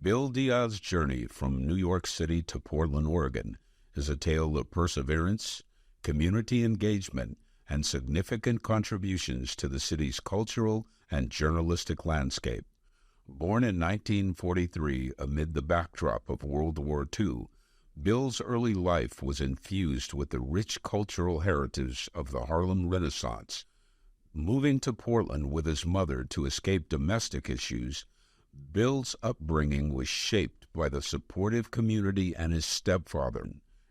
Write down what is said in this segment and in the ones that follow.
Bill Diaz's journey from New York City to Portland, Oregon, is a tale of perseverance, community engagement, and significant contributions to the city's cultural and journalistic landscape. Born in 1943 amid the backdrop of World War II, Bill's early life was infused with the rich cultural heritage of the Harlem Renaissance. Moving to Portland with his mother to escape domestic issues, Bill's upbringing was shaped by the supportive community and his stepfather,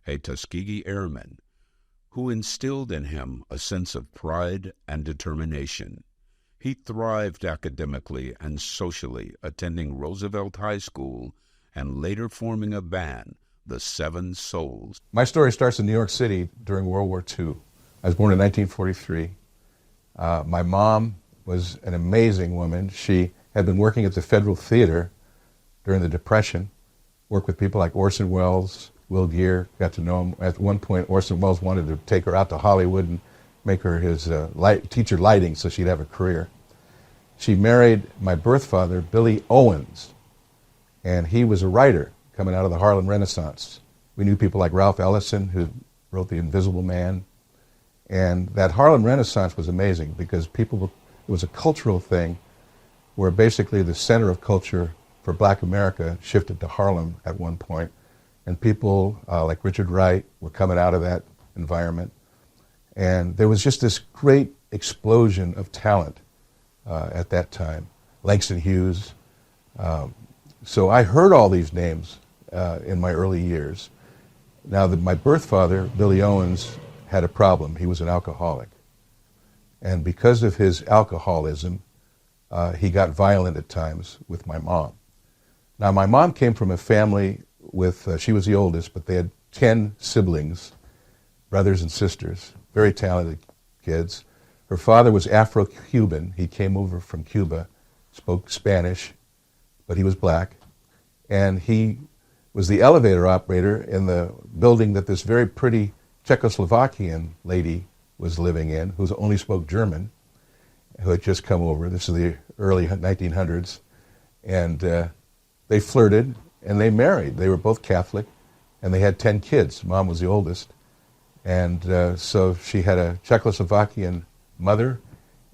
a Tuskegee Airman, who instilled in him a sense of pride and determination. He thrived academically and socially, attending Roosevelt High School and later forming a band, the Seven Souls. My story starts in New York City during World War II. I was born in 1943. My mom was an amazing woman. She had been working at the Federal Theater during the Depression, worked with people like Orson Welles, Will Geer, got to know him. At one point, Orson Welles wanted to take her out to Hollywood and make her his teach her lighting so she'd have a career. She married my birth father, Billy Owens, and he was a writer coming out of the Harlem Renaissance. We knew people like Ralph Ellison, who wrote The Invisible Man. And that Harlem Renaissance was amazing because it was a cultural thing where basically the center of culture for Black America shifted to Harlem at one point. And people like Richard Wright were coming out of that environment. And there was just this great explosion of talent at that time. Langston Hughes. So I heard all these names in my early years. Now, my birth father, Billy Owens, had a problem. He was an alcoholic. And because of his alcoholism, he got violent at times with my mom. Now, my mom came from a family with, she was the oldest, but they had 10 siblings, brothers and sisters, very talented kids. Her father was Afro-Cuban. He came over from Cuba, spoke Spanish, but he was black. And he was the elevator operator in the building that this very pretty Czechoslovakian lady was living in, who only spoke German, who had just come over. This is the early 1900s. And they flirted, and they married. They were both Catholic, and they had 10 kids. Mom was the oldest. And so she had a Czechoslovakian mother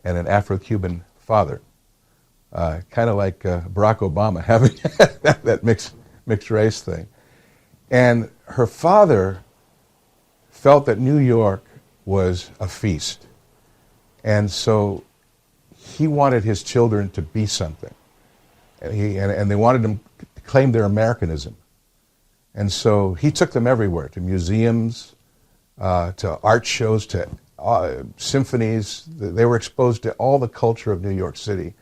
and an Afro-Cuban father. Kind of like Barack Obama having that mixed race thing. And her father felt that New York was a feast. And so he wanted his children to be something. And they wanted them to claim their Americanism. And so he took them everywhere, to museums, to art shows, to symphonies. They were exposed to all the culture of New York City.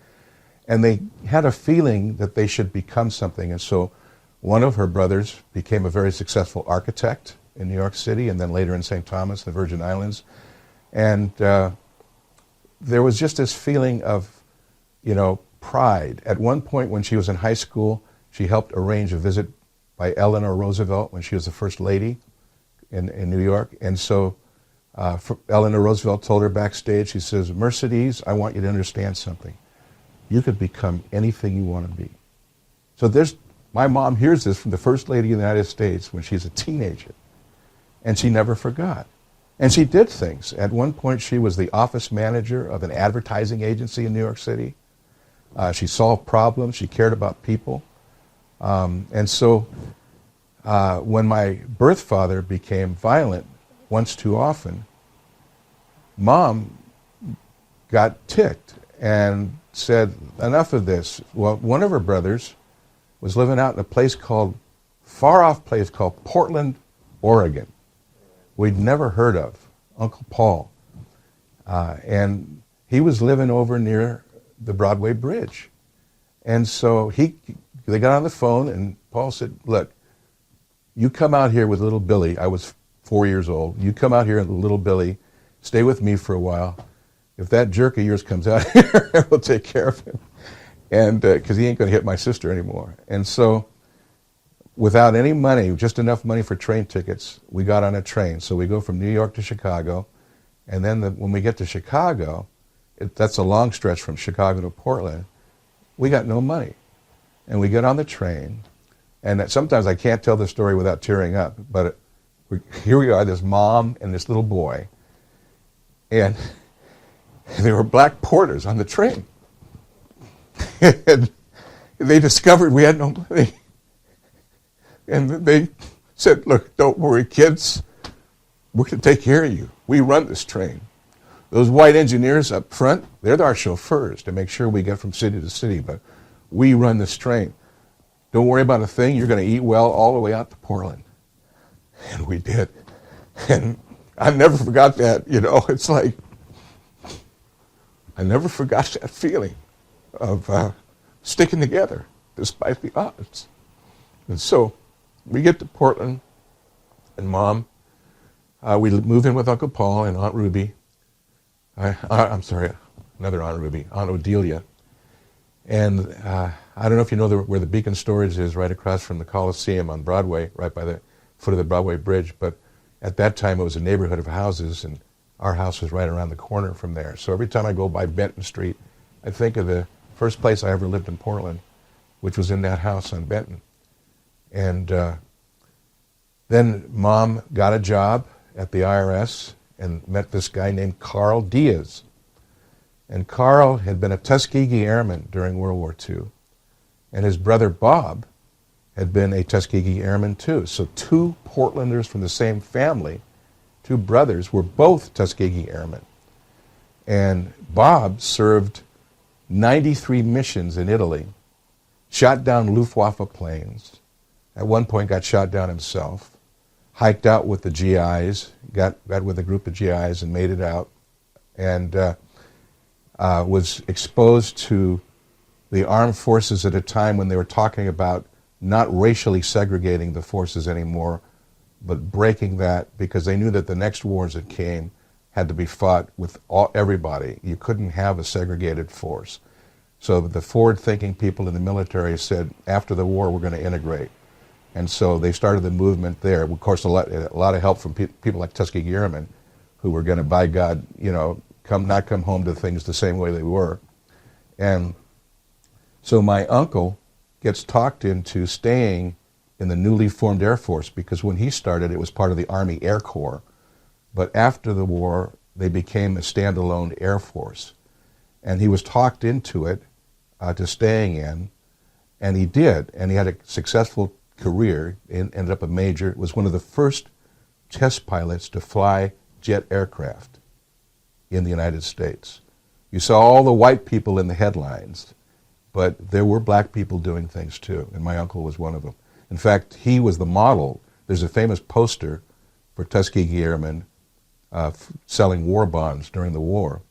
And they had a feeling that they should become something. And so one of her brothers became a very successful architect in New York City, and then later in St. Thomas, the Virgin Islands. And there was just this feeling of, pride. At one point when she was in high school, she helped arrange a visit by Eleanor Roosevelt when she was the First Lady in New York. And so Eleanor Roosevelt told her backstage, she says, "Mercedes, I want you to understand something. You could become anything you want to be." So my mom hears this from the First Lady of the United States when she's a teenager. And she never forgot. And she did things. At one point, she was the office manager of an advertising agency in New York City. She solved problems. She cared about people. And so when my birth father became violent once too often, Mom got ticked and said, "Enough of this." Well, one of her brothers was living out in a far-off place called Portland, Oregon. We'd never heard of, Uncle Paul. And he was living over near the Broadway Bridge. And so they got on the phone, and Paul said, "Look, you come out here with little Billy." I was 4 years old. "You come out here with little Billy, stay with me for a while. If that jerk of yours comes out here, we'll take care of him. And because he ain't going to hit my sister anymore." And so without any money, just enough money for train tickets, we got on a train. So we go from New York to Chicago. And then when we get to Chicago, that's a long stretch from Chicago to Portland, we got no money. And we get on the train, and sometimes I can't tell the story without tearing up, but here we are, this mom and this little boy, and there were black porters on the train. And they discovered we had no money. And they said, look, don't worry, kids, we're going to take care of you. We run this train. Those white engineers up front, they're our chauffeurs to make sure we get from city to city, but we run this train. Don't worry about a thing. You're going to eat well all the way out to Portland. And we did. And I never forgot that, It's like, I never forgot that feeling of sticking together despite the odds. And so we get to Portland, and Mom, we moved in with Uncle Paul and Aunt Ruby. I'm sorry, another Aunt Ruby, Aunt Odelia. And I don't know if you know where the Beacon Storage is, right across from the Coliseum on Broadway, right by the foot of the Broadway Bridge. But at that time, it was a neighborhood of houses, and our house was right around the corner from there. So every time I go by Benton Street, I think of the first place I ever lived in Portland, which was in that house on Benton. And then Mom got a job at the IRS and met this guy named Carl Deiz. And Carl had been a Tuskegee Airman during World War II. And his brother Bob had been a Tuskegee Airman too. So two Portlanders from the same family, two brothers, were both Tuskegee Airmen. And Bob served 93 missions in Italy, shot down Luftwaffe planes, at one point got shot down himself, hiked out with the GIs, got with a group of GIs and made it out, and was exposed to the armed forces at a time when they were talking about not racially segregating the forces anymore, but breaking that, because they knew that the next wars that came had to be fought with everybody. You couldn't have a segregated force. So the forward-thinking people in the military said, after the war, we're going to integrate. And so they started the movement there. Of course, a lot of help from people like Tuskegee Airmen, who were going to, by God, not come home to things the same way they were. And so my uncle gets talked into staying in the newly formed Air Force, because when he started, it was part of the Army Air Corps. But after the war, they became a standalone Air Force. And he was talked into it, to staying in, and he did. And he had a successful career, ended up a major, was one of the first test pilots to fly jet aircraft in the United States. You saw all the white people in the headlines, but there were black people doing things too, and my uncle was one of them. In fact, he was the model. There's a famous poster for Tuskegee Airmen selling war bonds during the war,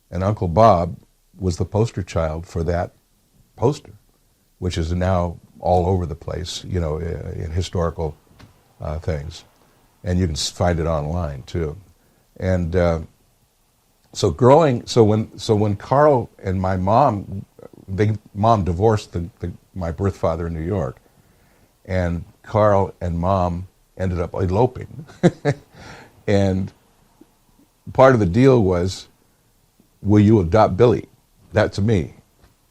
and Uncle Bob was the poster child for that poster, which is now all over the place, in historical things. And you can find it online too. And so when Carl and my mom, mom divorced my birth father in New York, and Carl and Mom ended up eloping. And part of the deal was, will you adopt Billy? That's me.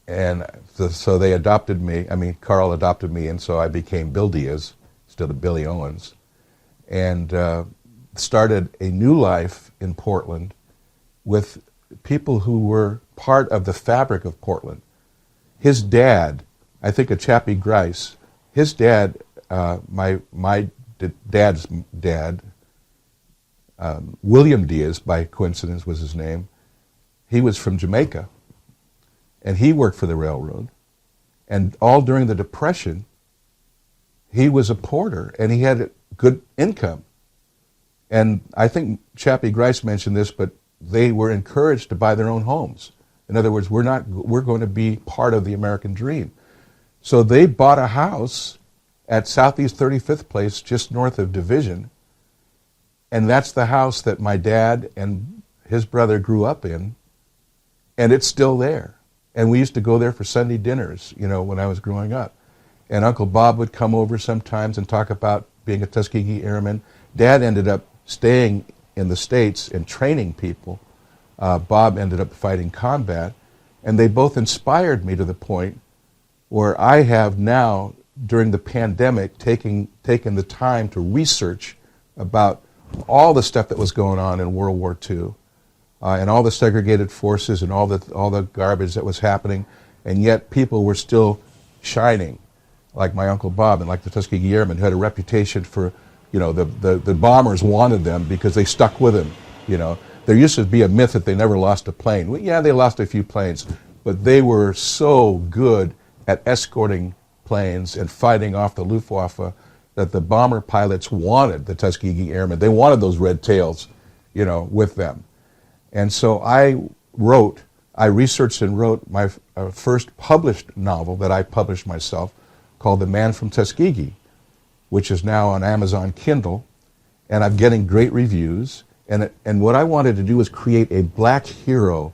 And so they adopted me. I mean, Carl adopted me, and so I became Bill Deiz instead of Billy Owens, and started a new life in Portland with people who were part of the fabric of Portland. His dad, I think of Chappie Grice, his dad, my dad's dad, William Deiz, by coincidence was his name, he was from Jamaica, and he worked for the railroad. And all during the Depression, he was a porter, and he had good income. And I think Chappie Grice mentioned this, but they were encouraged to buy their own homes. In other words, we're going to be part of the American dream. So they bought a house at Southeast 35th Place, just north of Division, and that's the house that my dad and his brother grew up in, and it's still there. And we used to go there for Sunday dinners, when I was growing up. And Uncle Bob would come over sometimes and talk about being a Tuskegee Airman. Dad ended up staying in the States and training people. Bob ended up fighting combat. And they both inspired me to the point where I have now, during the pandemic, taken the time to research about all the stuff that was going on in World War II, and all the segregated forces and all the garbage that was happening, and yet people were still shining, like my Uncle Bob and like the Tuskegee Airmen, who had a reputation for, the bombers wanted them because they stuck with him. There used to be a myth that they never lost a plane. Well, yeah, they lost a few planes, but they were so good at escorting planes and fighting off the Luftwaffe that the bomber pilots wanted the Tuskegee Airmen. They wanted those red tails, with them. And so I researched and wrote my first published novel that I published myself, called The Man from Tuskegee, which is now on Amazon Kindle, and I'm getting great reviews. And what I wanted to do was create a black hero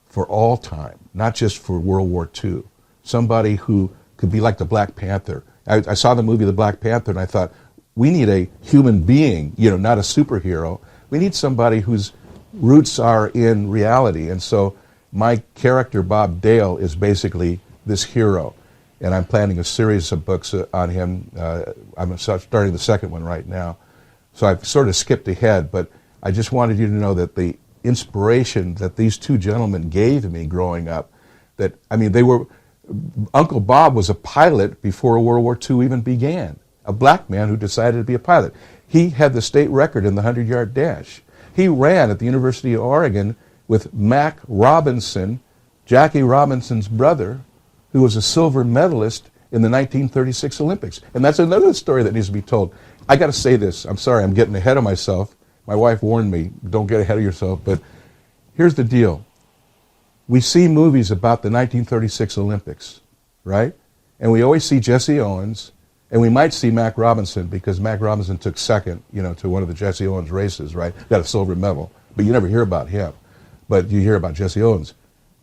for all time, not just for World War II. Somebody who could be like the Black Panther. I saw the movie The Black Panther, and I thought, we need a human being, not a superhero. We need somebody whose roots are in reality. And so my character, Bob Dale, is basically this hero. And I'm planning a series of books on him. I'm starting the second one right now. So I've sort of skipped ahead, but I just wanted you to know that the inspiration that these two gentlemen gave me growing up, Uncle Bob was a pilot before World War II even began, a black man who decided to be a pilot. He had the state record in the 100-yard dash. He ran at the University of Oregon with Mac Robinson, Jackie Robinson's brother, who was a silver medalist in the 1936 Olympics. And that's another story that needs to be told. I got to say this. I'm sorry, I'm getting ahead of myself. My wife warned me, don't get ahead of yourself. But here's the deal. We see movies about the 1936 Olympics, right? And we always see Jesse Owens, and we might see Mac Robinson, because Mac Robinson took second, to one of the Jesse Owens races, right? Got a silver medal. But you never hear about him. But you hear about Jesse Owens.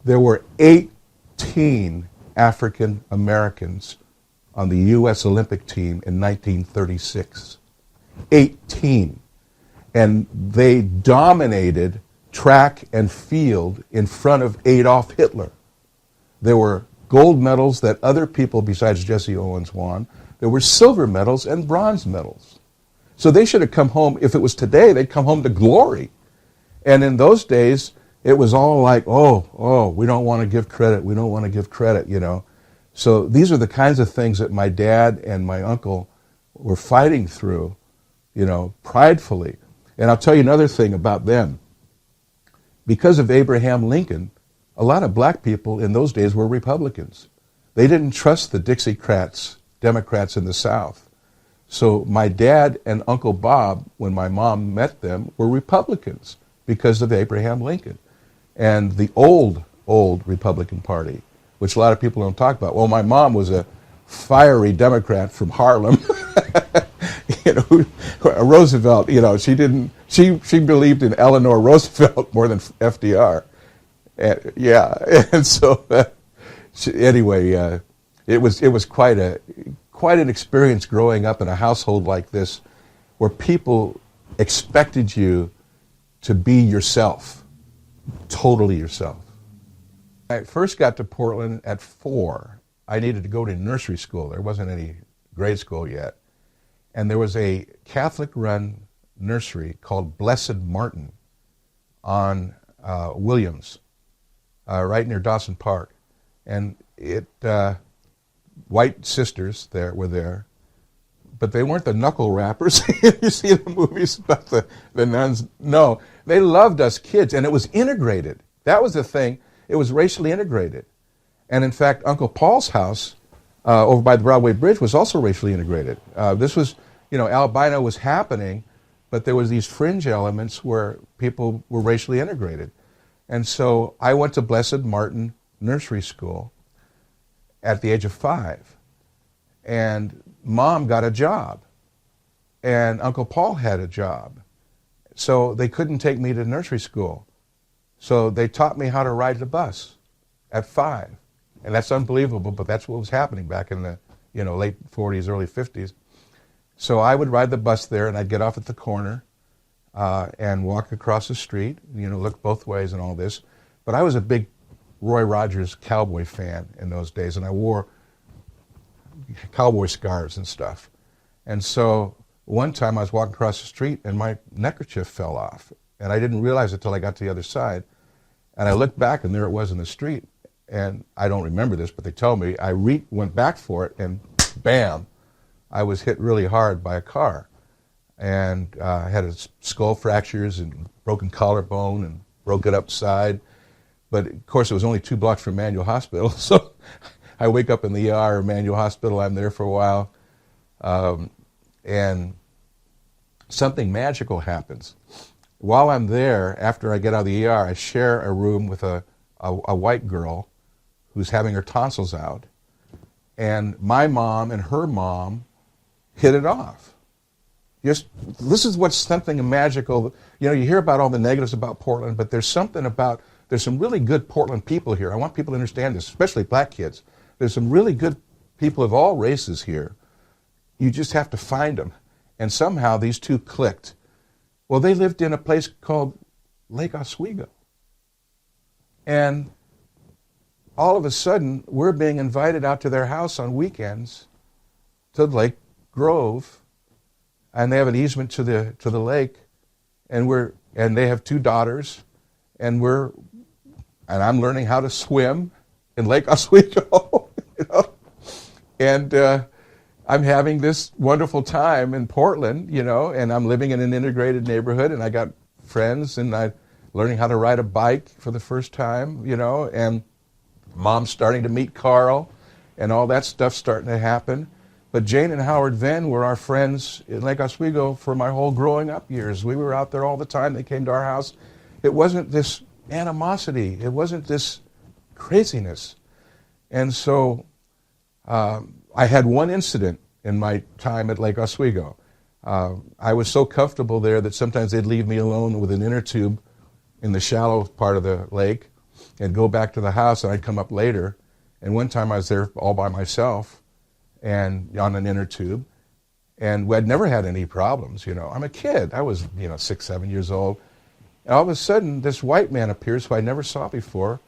There were 18 African Americans on the U.S. Olympic team in 1936. 18. And they dominated track and field in front of Adolf Hitler. There were gold medals that other people besides Jesse Owens won. There were silver medals and bronze medals. So they should have come home. If it was today, they'd come home to glory. And in those days, it was all like, we don't want to give credit. We don't want to give credit, So these are the kinds of things that my dad and my uncle were fighting through, pridefully. And I'll tell you another thing about them. Because of Abraham Lincoln, a lot of black people in those days were Republicans. They didn't trust the Dixiecrats, Democrats in the South. So my dad and Uncle Bob, when my mom met them, were Republicans because of Abraham Lincoln. And the old Republican Party, which a lot of people don't talk about. Well, my mom was a fiery Democrat from Harlem. Roosevelt, she believed in Eleanor Roosevelt more than FDR. And so anyway, it was quite an experience growing up in a household like this, where people expected you to be yourself, totally yourself. I first got to Portland at 4. I needed to go to nursery school. There wasn't any grade school yet. And there was a Catholic-run nursery called Blessed Martin on Williams, right near Dawson Park. And white sisters were there, but they weren't the knuckle rappers you see in the movies about the nuns. No, they loved us kids, and it was integrated. That was the thing. It was racially integrated. And in fact, Uncle Paul's house over by the Broadway Bridge was also racially integrated. This was, albino was happening, but there was these fringe elements where people were racially integrated. And so I went to Blessed Martin Nursery School at the age of 5. And Mom got a job. And Uncle Paul had a job. So they couldn't take me to nursery school. So they taught me how to ride the bus at 5. And that's unbelievable, but that's what was happening back in the late 40s, early 50s. So I would ride the bus there, and I'd get off at the corner and walk across the street, look both ways and all this. But I was a big Roy Rogers cowboy fan in those days, and I wore cowboy scarves and stuff. And so one time I was walking across the street and my neckerchief fell off. And I didn't realize it until I got to the other side. And I looked back and there it was in the street. And I don't remember this, but they tell me I went back for it and bam, I was hit really hard by a car. And I had skull fractures and broken collarbone and broke it upside. But of course it was only 2 blocks from Manual Hospital. So I wake up in the ER, Manual Hospital, I'm there for a while. And something magical happens. While I'm there, after I get out of the ER, I share a room with a white girl who's having her tonsils out. And my mom and her mom hit it off. This is what's something magical. You know, you hear about all the negatives about Portland, but there's some really good Portland people here. I want people to understand this, especially black kids. There's some really good people of all races here. You just have to find them. And somehow these two clicked. Well, they lived in a place called Lake Oswego. And all of a sudden, we're being invited out to their house on weekends to Lake Grove, and they have an easement to the lake, and they have 2 daughters, and I'm learning how to swim in Lake Oswego, you know, and I'm having this wonderful time in Portland, you know, and I'm living in an integrated neighborhood, and I got friends, and I'm learning how to ride a bike for the first time, you know, and Mom's starting to meet Carl, and all that stuff's starting to happen. But Jane and Howard Venn were our friends in Lake Oswego for my whole growing up years. We were out there all the time. They came to our house. It wasn't this animosity. It wasn't this craziness. And so I had one incident in my time at Lake Oswego. I was so comfortable there that sometimes they'd leave me alone with an inner tube in the shallow part of the lake and go back to the house, and I'd come up later. And one time I was there all by myself and on an inner tube, and I'd never had any problems, you know. I'm a kid. I was, 6, 7 years old. And all of a sudden, this white man appears who I never saw before,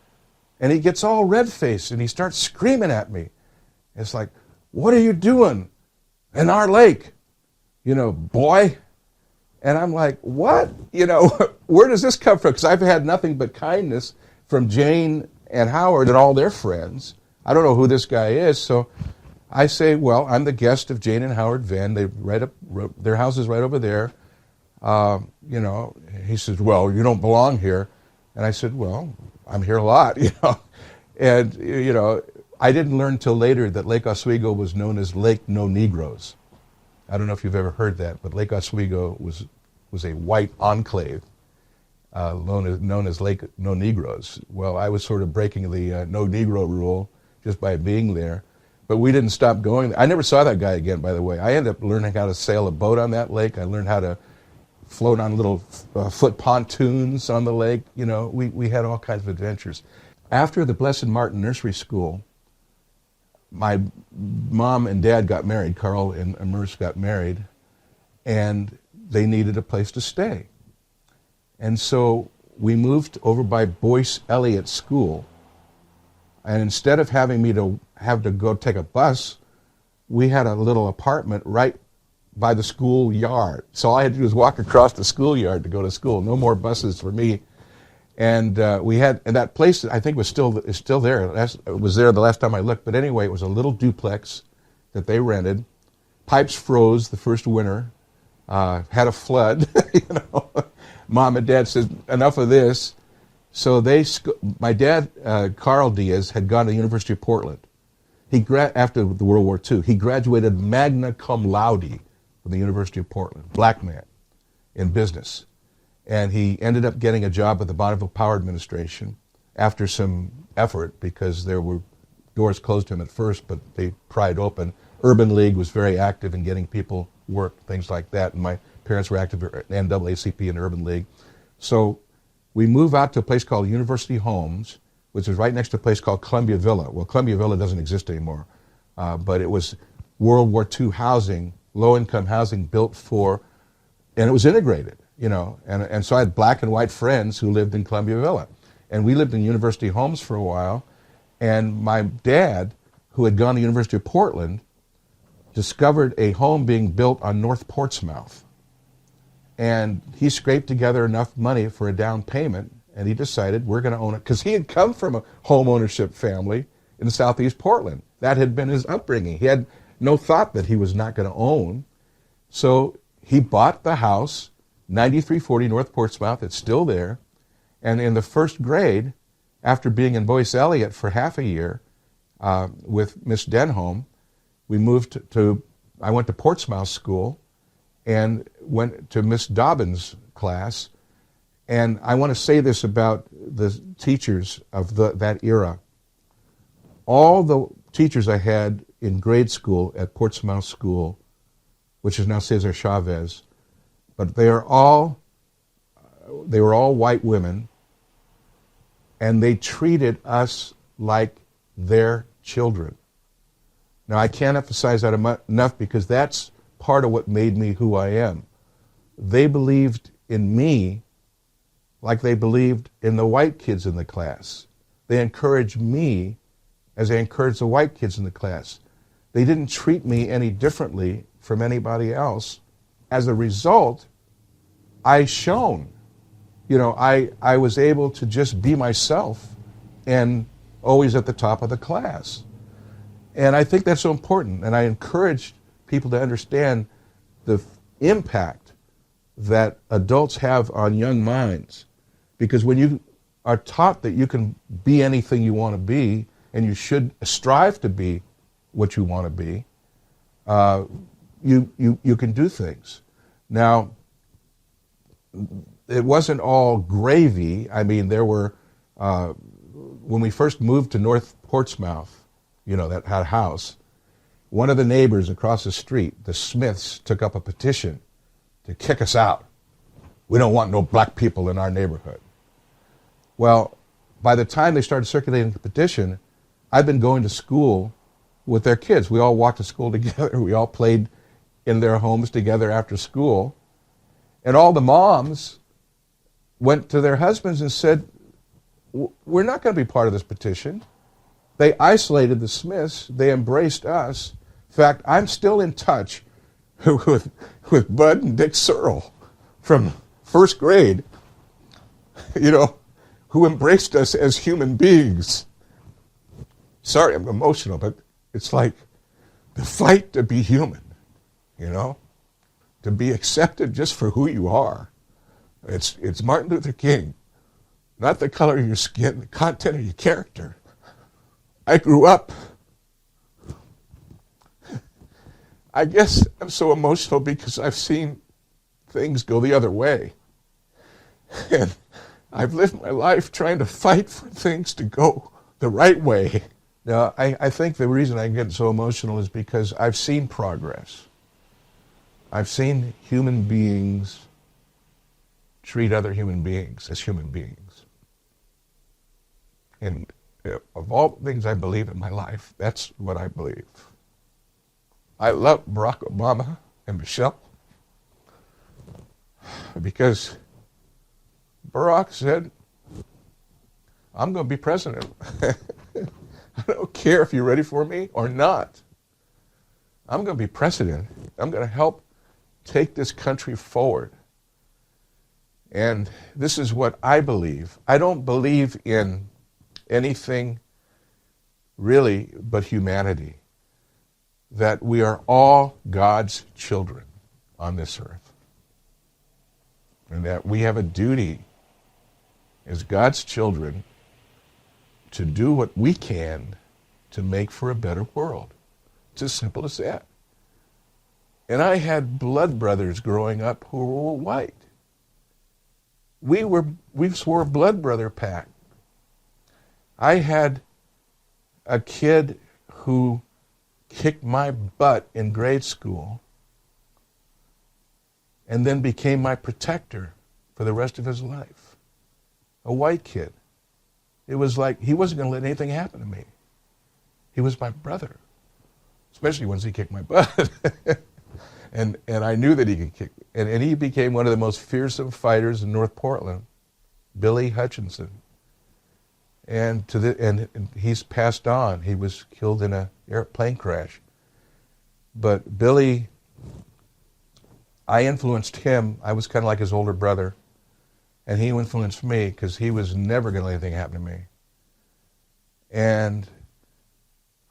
and he gets all red-faced, and he starts screaming at me. It's like, what are you doing in our lake, boy? And I'm like, what? Where does this come from? Because I've had nothing but kindness from Jane and Howard and all their friends. I don't know who this guy is, so I say, well, I'm the guest of Jane and Howard Venn. They their house is right over there. He says, well, you don't belong here. And I said, well, I'm here a lot, And, I didn't learn until later that Lake Oswego was known as Lake No Negroes. I don't know if you've ever heard that, but Lake Oswego was a white enclave known as Lake No Negroes. Well, I was sort of breaking the no Negro rule just by being there. But we didn't stop going there. I never saw that guy again, by the way. I ended up learning how to sail a boat on that lake. I learned how to float on little foot pontoons on the lake. We had all kinds of adventures. After the Blessed Martin Nursery School, my mom and dad got married. Carl and Merce got married, and they needed a place to stay. And so we moved over by Boyce Eliot School. And instead of having me to have to go take a bus, we had a little apartment right by the school yard. So all I had to do was walk across the schoolyard to go to school. No more buses for me. And and that place, I think, is still there. It was there the last time I looked. But anyway, it was a little duplex that they rented. Pipes froze the first winter. Had a flood. Mom and Dad said, enough of this. So my dad, Carl Deiz, had gone to the University of Portland. After the World War II, he graduated magna cum laude from the University of Portland, black man, in business. And he ended up getting a job at the Bonneville Power Administration after some effort, because there were doors closed to him at first, but they pried open. Urban League was very active in getting people work, things like that. And my parents were active at NAACP and Urban League. So we moved out to a place called University Homes, which is right next to a place called Columbia Villa. Well, Columbia Villa doesn't exist anymore, but it was World War II housing, low-income housing built and it was integrated, and so I had black and white friends who lived in Columbia Villa. And we lived in University Homes for a while, and my dad, who had gone to the University of Portland, discovered a home being built on North Portsmouth. And he scraped together enough money for a down payment, and he decided we're going to own it. Because he had come from a home ownership family in southeast Portland. That had been his upbringing. He had no thought that he was not going to own. So he bought the house, 9340 North Portsmouth. It's still there. And in the first grade, after being in Boyce Eliot for half a year with Miss Denholm, we moved I went to Portsmouth School and went to Miss Dobbins' class. And I want to say this about the teachers of that era. All the teachers I had in grade school at Portsmouth School, which is now Cesar Chavez, but they were all white women, and they treated us like their children. Now, I can't emphasize that enough because that's part of what made me who I am. They believed in me like they believed in the white kids in the class. They encouraged me as they encouraged the white kids in the class. They didn't treat me any differently from anybody else. As a result, I shone. I was able to just be myself and always at the top of the class. And I think that's so important. And I encourage people to understand the impact that adults have on young minds. Because when you are taught that you can be anything you want to be, and you should strive to be what you want to be, you can do things. Now, it wasn't all gravy. I mean, there were, when we first moved to North Portsmouth, that had a house, one of the neighbors across the street, the Smiths, took up a petition to kick us out. We don't want no black people in our neighborhood. Well, by the time they started circulating the petition, I've been going to school with their kids. We all walked to school together. We all played in their homes together after school. And all the moms went to their husbands and said, we're not going to be part of this petition. They isolated the Smiths. They embraced us. In fact, I'm still in touch with Bud and Dick Searle from first grade, who embraced us as human beings. Sorry, I'm emotional, but it's like the fight to be human, to be accepted just for who you are. It's Martin Luther King, not the color of your skin, the content of your character. I grew up. I guess I'm so emotional because I've seen things go the other way. And I've lived my life trying to fight for things to go the right way. Now, I think the reason I get so emotional is because I've seen progress. I've seen human beings treat other human beings as human beings. And of all the things I believe in my life, that's what I believe. I love Barack Obama and Michelle because Barack said, I'm going to be president. I don't care if you're ready for me or not. I'm going to be president. I'm going to help take this country forward. And this is what I believe. I don't believe in anything really but humanity. That we are all God's children on this earth. And that we have a duty as God's children to do what we can to make for a better world. It's as simple as that. And I had blood brothers growing up who were white. We swore a blood brother pact. I had a kid who kicked my butt in grade school and then became my protector for the rest of his life. A white kid. It was like he wasn't going to let anything happen to me. He was my brother, especially once he kicked my butt. and I knew that he could kick. And he became one of the most fearsome fighters in North Portland, Billy Hutchinson. And he's passed on. He was killed in an airplane crash. But Billy, I influenced him. I was kind of like his older brother, and he influenced me because he was never going to let anything happen to me. And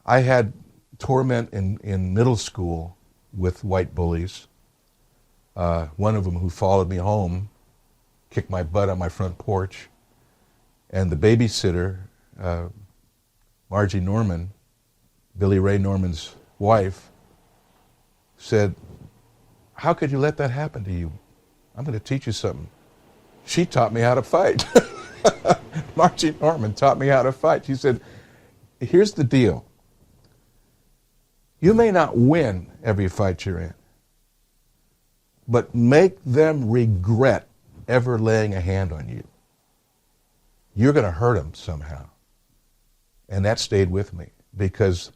I had torment in middle school with white bullies. One of them who followed me home kicked my butt on my front porch. And the babysitter, Margie Norman, Billy Ray Norman's wife, said, "How could you let that happen to you? I'm going to teach you something." She taught me how to fight. Margie Norman taught me how to fight. She said, "Here's the deal. You may not win every fight you're in, but make them regret ever laying a hand on you. You're going to hurt them somehow." And that stayed with me because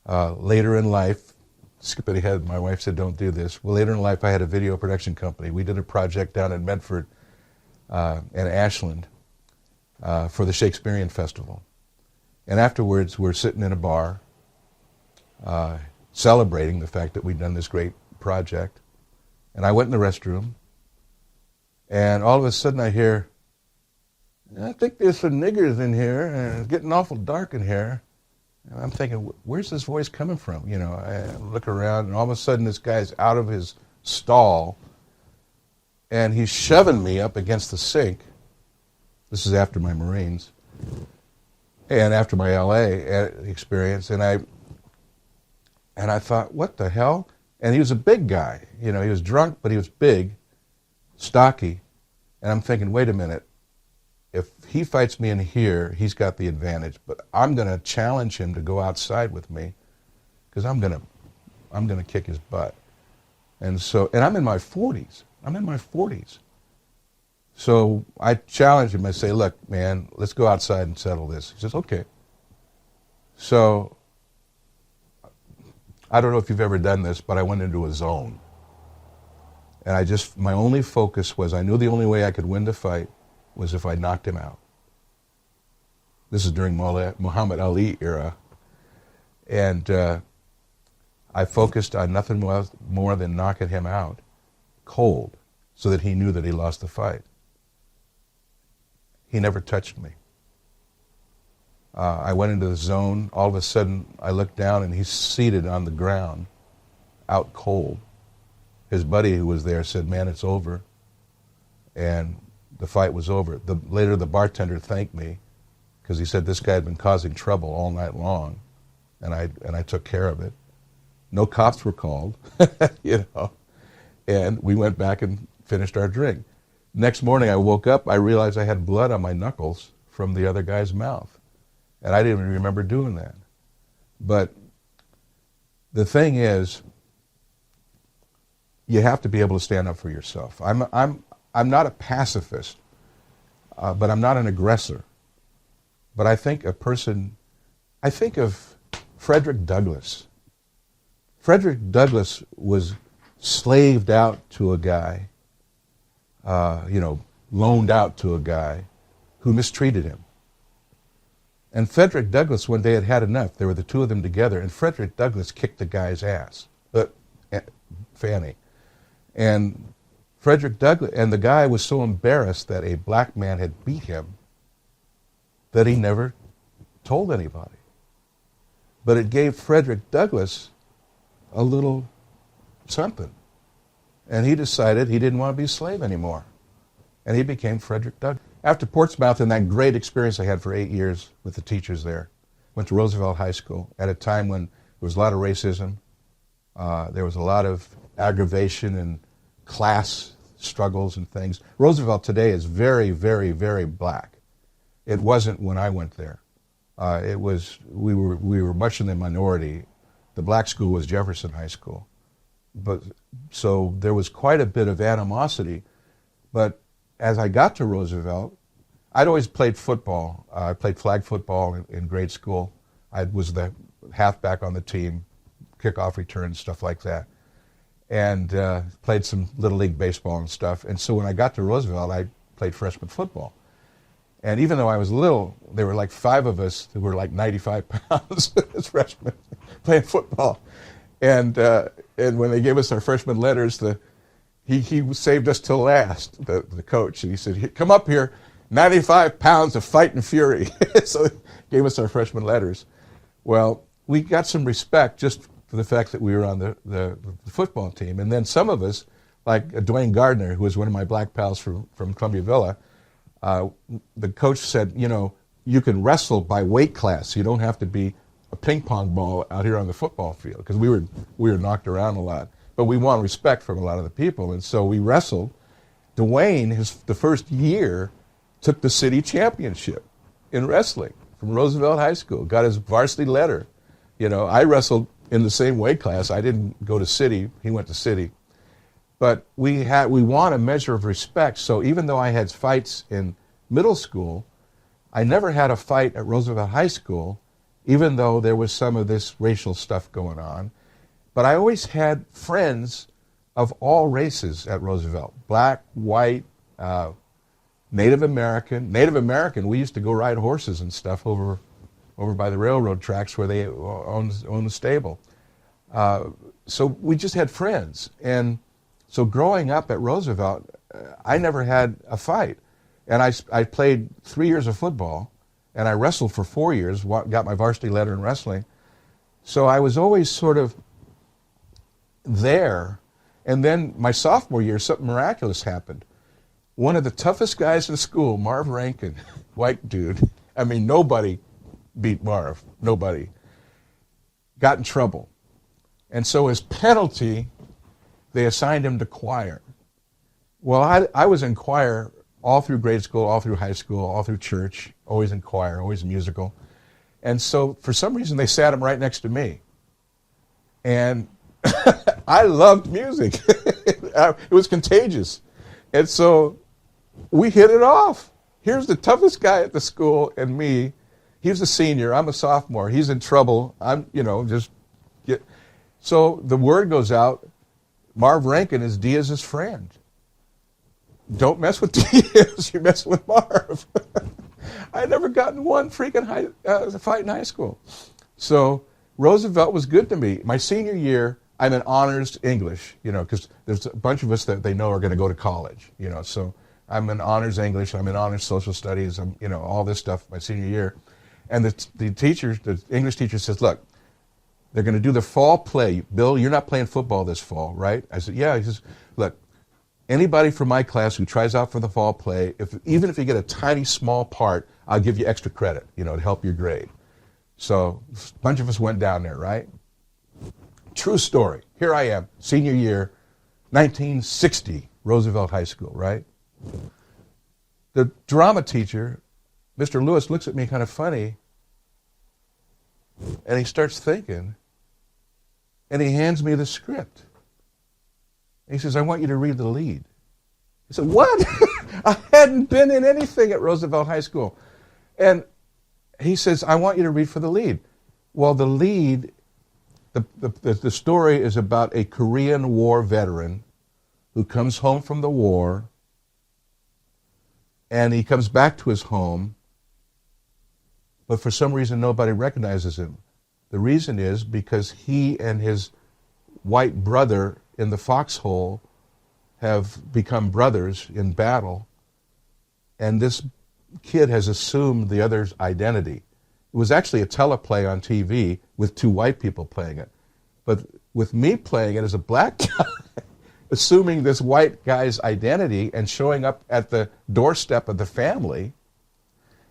later in life, skipping ahead, my wife said, "Don't do this." Well, later in life, I had a video production company. We did a project down in Medford and Ashland for the Shakespearean Festival. And afterwards, we're sitting in a bar celebrating the fact that we'd done this great project. And I went in the restroom, and all of a sudden I hear, "I think there's some niggers in here, and it's getting awful dark in here." And I'm thinking, where's this voice coming from? You know, I look around, and all of a sudden this guy's out of his stall, and he's shoving me up against the sink. This is after my Marines and after my LA experience, and I thought, what the hell? And he was a big guy. You know, he was drunk, but he was big, stocky. And I'm thinking, wait a minute. If he fights me in here, he's got the advantage. But I'm going to challenge him to go outside with me because I'm going to kick his butt. And I'm in my 40s. So I challenge him. I say, "Look, man, let's go outside and settle this." He says, "Okay." So I don't know if you've ever done this, but I went into a zone. And my only focus was, I knew the only way I could win the fight was if I knocked him out. This is during Muhammad Ali era. And I focused on nothing more than knocking him out cold so that he knew that he lost the fight. He never touched me. I went into the zone. All of a sudden, I looked down, and he's seated on the ground, out cold. His buddy who was there said, "Man, it's over." And the fight was over. Later, the bartender thanked me because he said this guy had been causing trouble all night long, and I took care of it. No cops were called, you know. And we went back and finished our drink. Next morning, I woke up. I realized I had blood on my knuckles from the other guy's mouth. And I didn't even remember doing that. But the thing is, you have to be able to stand up for yourself. I'm not a pacifist, but I'm not an aggressor. But I think of Frederick Douglass. Frederick Douglass was slaved out to a guy, loaned out to a guy who mistreated him. And Frederick Douglass one day had had enough. There were the two of them together, and Frederick Douglass kicked the guy's ass, Fanny. And Frederick Douglass, and the guy was so embarrassed that a black man had beat him that he never told anybody. But it gave Frederick Douglass a little something. And he decided he didn't want to be a slave anymore. And he became Frederick Douglass. After Portsmouth and that great experience I had for 8 years with the teachers there, went to Roosevelt High School at a time when there was a lot of racism, there was a lot of aggravation and class struggles and things. Roosevelt today is very, very, very black. It wasn't when I went there. We were much in the minority. The black school was Jefferson High School. So there was quite a bit of animosity. But as I got to Roosevelt, I'd always played football. I played flag football in grade school. I was the halfback on the team, kickoff returns, stuff like that. And played some Little League baseball and stuff. And so when I got to Roosevelt, I played freshman football. And even though I was little, there were like 5 of us who were like 95 pounds as freshmen playing football. And when they gave us our freshman letters, he saved us till last, the coach. And he said, come up here, 95 pounds of fighting fury. So he gave us our freshman letters. Well, we got some respect just for the fact that we were on the football team. And then some of us, like Dwayne Gardner, who was one of my black pals from Columbia Villa, the coach said, you can wrestle by weight class. You don't have to be a ping pong ball out here on the football field, because we were knocked around a lot. But we want respect from a lot of the people, and so we wrestled. Dwayne, the first year, took the city championship in wrestling from Roosevelt High School, got his varsity letter. I wrestled in the same weight class. I didn't go to city. He went to city. But we want a measure of respect. So even though I had fights in middle school, I never had a fight at Roosevelt High School, even though there was some of this racial stuff going on. But I always had friends of all races at Roosevelt, black, white, Native American. Native American, we used to go ride horses and stuff over by the railroad tracks where they own the stable. So we just had friends. And so growing up at Roosevelt, I never had a fight. And I played 3 years of football, and I wrestled for 4 years, got my varsity letter in wrestling. So I was always sort of there. And then my sophomore year, something miraculous happened. One of the toughest guys in school, Marv Rankin, white dude, I mean, nobody beat Marv, nobody, got in trouble. And so as penalty, they assigned him to choir. Well, I was in choir all through grade school, all through high school, all through church, always in choir, always musical. And so for some reason, they sat him right next to me. And I loved music. It was contagious. And so we hit it off. Here's the toughest guy at the school and me. He's a senior. I'm a sophomore. He's in trouble. So the word goes out, Marv Rankin is Deiz's friend. Don't mess with Deiz, you mess with Marv. I had never gotten one freaking fight in high school. So Roosevelt was good to me. My senior year, I'm in honors English, because there's a bunch of us that they know are going to go to college, So I'm in honors English, I'm in honors social studies, I'm, all this stuff my senior year. And the English teacher says, look, they're going to do the fall play. Bill, you're not playing football this fall, right? I said, yeah. He says, look, anybody from my class who tries out for the fall play, even if you get a tiny, small part, I'll give you extra credit, to help your grade. So a bunch of us went down there, right? True story. Here I am, senior year, 1960, Roosevelt High School, right? The drama teacher, Mr. Lewis, looks at me kind of funny, and he starts thinking, and he hands me the script. He says, I want you to read the lead. I said, what? I hadn't been in anything at Roosevelt High School. And he says, I want you to read for the lead. Well, the lead, the story is about a Korean War veteran who comes home from the war, and he comes back to his home, but for some reason nobody recognizes him. The reason is because he and his white brother in the foxhole have become brothers in battle, and this kid has assumed the other's identity. It was actually a teleplay on TV with two white people playing it. But with me playing it as a black guy, assuming this white guy's identity and showing up at the doorstep of the family,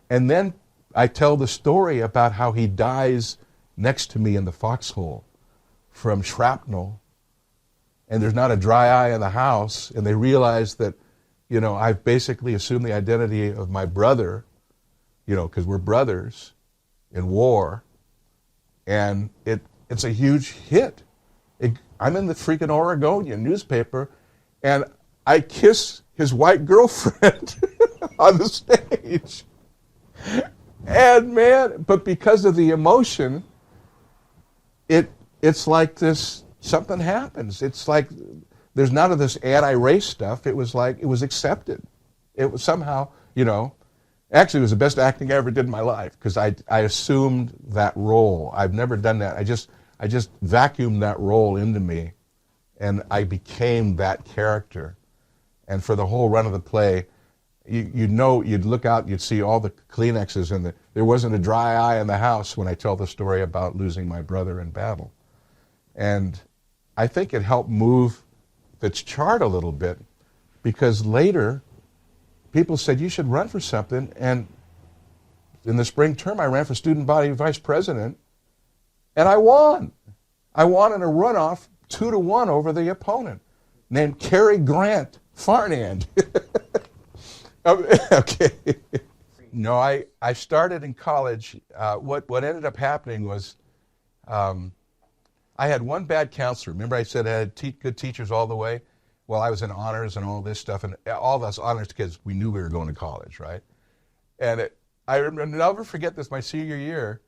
and then I tell the story about how he dies next to me in the foxhole from shrapnel, and there's not a dry eye in the house, and they realize that, I've basically assumed the identity of my brother, because we're brothers in war, and it's a huge hit. I'm in the freaking Oregonian newspaper, and I kiss his white girlfriend on the stage. And man, but because of the emotion, it's like this, something happens. It's like there's none of this anti-race stuff. It was like, it was accepted. It was somehow, actually it was the best acting I ever did in my life, because I assumed that role. I've never done that. I just vacuumed that role into me, and I became that character. And for the whole run of the play, you'd look out, you'd see all the Kleenexes, and there wasn't a dry eye in the house when I tell the story about losing my brother in battle. And I think it helped move the chart a little bit, because later people said, you should run for something. And in the spring term, I ran for student body vice president, and I won. I won in a runoff 2-1 over the opponent, named Cary Grant Farnand. Okay. No, I started in college. What ended up happening was I had one bad counselor. Remember I said I had good teachers all the way? Well, I was in honors and all this stuff, and all of us honors kids, we knew we were going to college, right? And I'll never forget this, my senior year,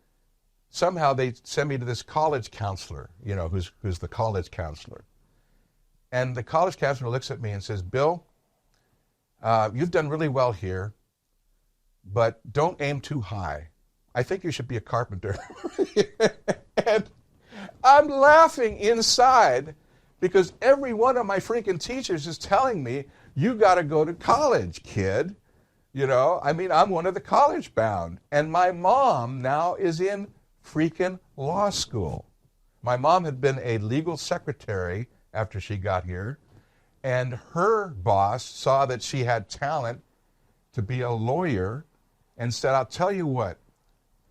somehow they sent me to this college counselor, who's the college counselor. And the college counselor looks at me and says, Bill, you've done really well here, but don't aim too high. I think you should be a carpenter. And I'm laughing inside because every one of my freaking teachers is telling me, you got to go to college, kid. I'm one of the college bound. And my mom now is in freaking law school. My mom had been a legal secretary after she got here, and her boss saw that she had talent to be a lawyer and said, I'll tell you what,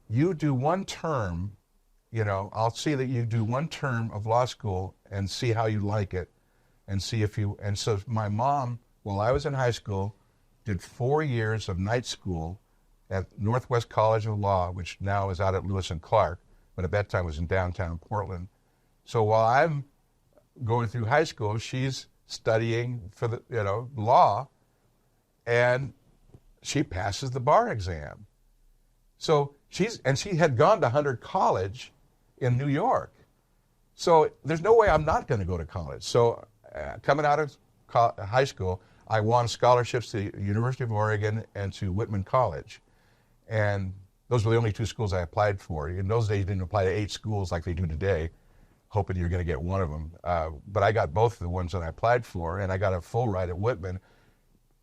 you do one term, I'll see that you do one term of law school and see how you like it and see if you, and so my mom, while I was in high school, did 4 years of night school at Northwest College of Law, which now is out at Lewis and Clark, but at that time was in downtown Portland. So while I'm going through high school, she's studying for the, law, and she passes the bar exam. So she had gone to Hunter College in New York. So there's no way I'm not going to go to college. So coming out of high school, I won scholarships to the University of Oregon and to Whitman College. And those were the only two schools I applied for. In those days, you didn't apply to 8 schools like they do today, hoping you're going to get one of them. But I got both of the ones that I applied for, and I got a full ride at Whitman.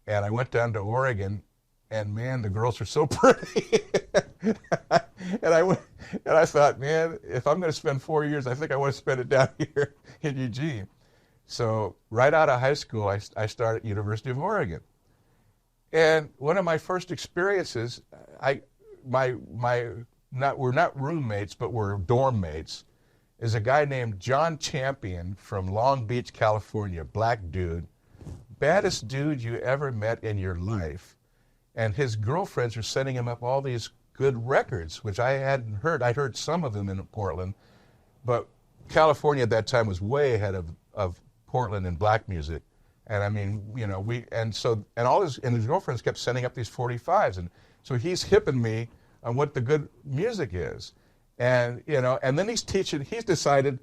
And I went down to Oregon, and man, the girls are so pretty. and I thought, man, if I'm going to spend 4 years, I think I want to spend it down here in Eugene. So right out of high school, I started at University of Oregon. And one of my first experiences, we're not roommates, but we're dorm mates, is a guy named John Champion from Long Beach, California, black dude, baddest dude you ever met in your life. And his girlfriends are sending him up all these good records, which I hadn't heard. I'd heard some of them in Portland, but California at that time was way ahead of Portland in black music. And I mean, his girlfriends kept sending up these 45s. And so he's hipping me on what the good music is. And, and then he's decided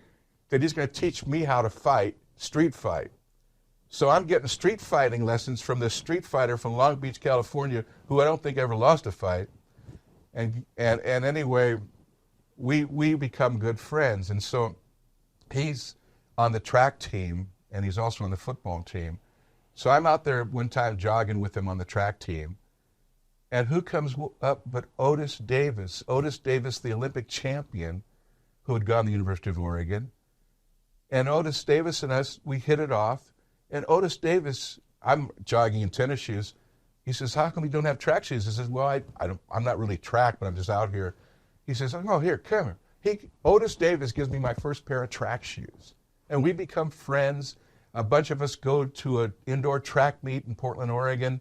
that he's going to teach me how to street fight. So I'm getting street fighting lessons from this street fighter from Long Beach, California, who I don't think ever lost a fight. And anyway, we become good friends. And so he's on the track team, and he's also on the football team. So I'm out there one time jogging with him on the track team. And who comes up but Otis Davis? Otis Davis, the Olympic champion, who had gone to the University of Oregon. And Otis Davis and us, we hit it off. And Otis Davis, I'm jogging in tennis shoes. He says, how come you don't have track shoes? I says, well, I'm not really track, but I'm just out here. He says, oh, here, come here. Otis Davis gives me my first pair of track shoes. And we become friends. A bunch of us go to an indoor track meet in Portland, Oregon,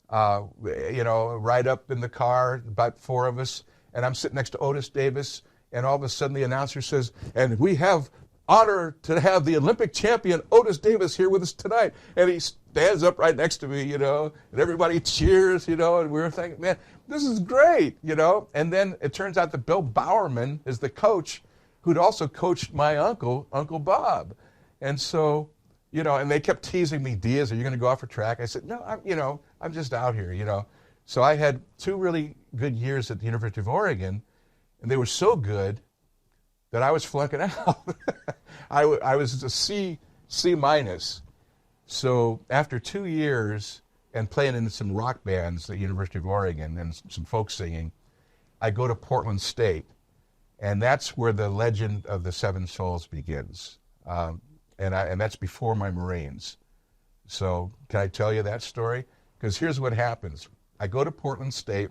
ride up in the car, about 4 of us. And I'm sitting next to Otis Davis, and all of a sudden the announcer says, and we have honor to have the Olympic champion Otis Davis here with us tonight. And he stands up right next to me, and everybody cheers, and we were thinking, man, this is great, And then it turns out that Bill Bowerman is the coach who'd also coached my uncle, Uncle Bob. And so, and they kept teasing me, Deiz, are you going to go out for track? I said, no, I'm just out here, So I had 2 really good years at the University of Oregon, and they were so good that I was flunking out. I was a C minus. So after 2 years and playing in some rock bands at the University of Oregon and some folk singing, I go to Portland State. And that's where the legend of the Seven Souls begins. And that's before my Marines. So can I tell you that story? Because here's what happens. I go to Portland State,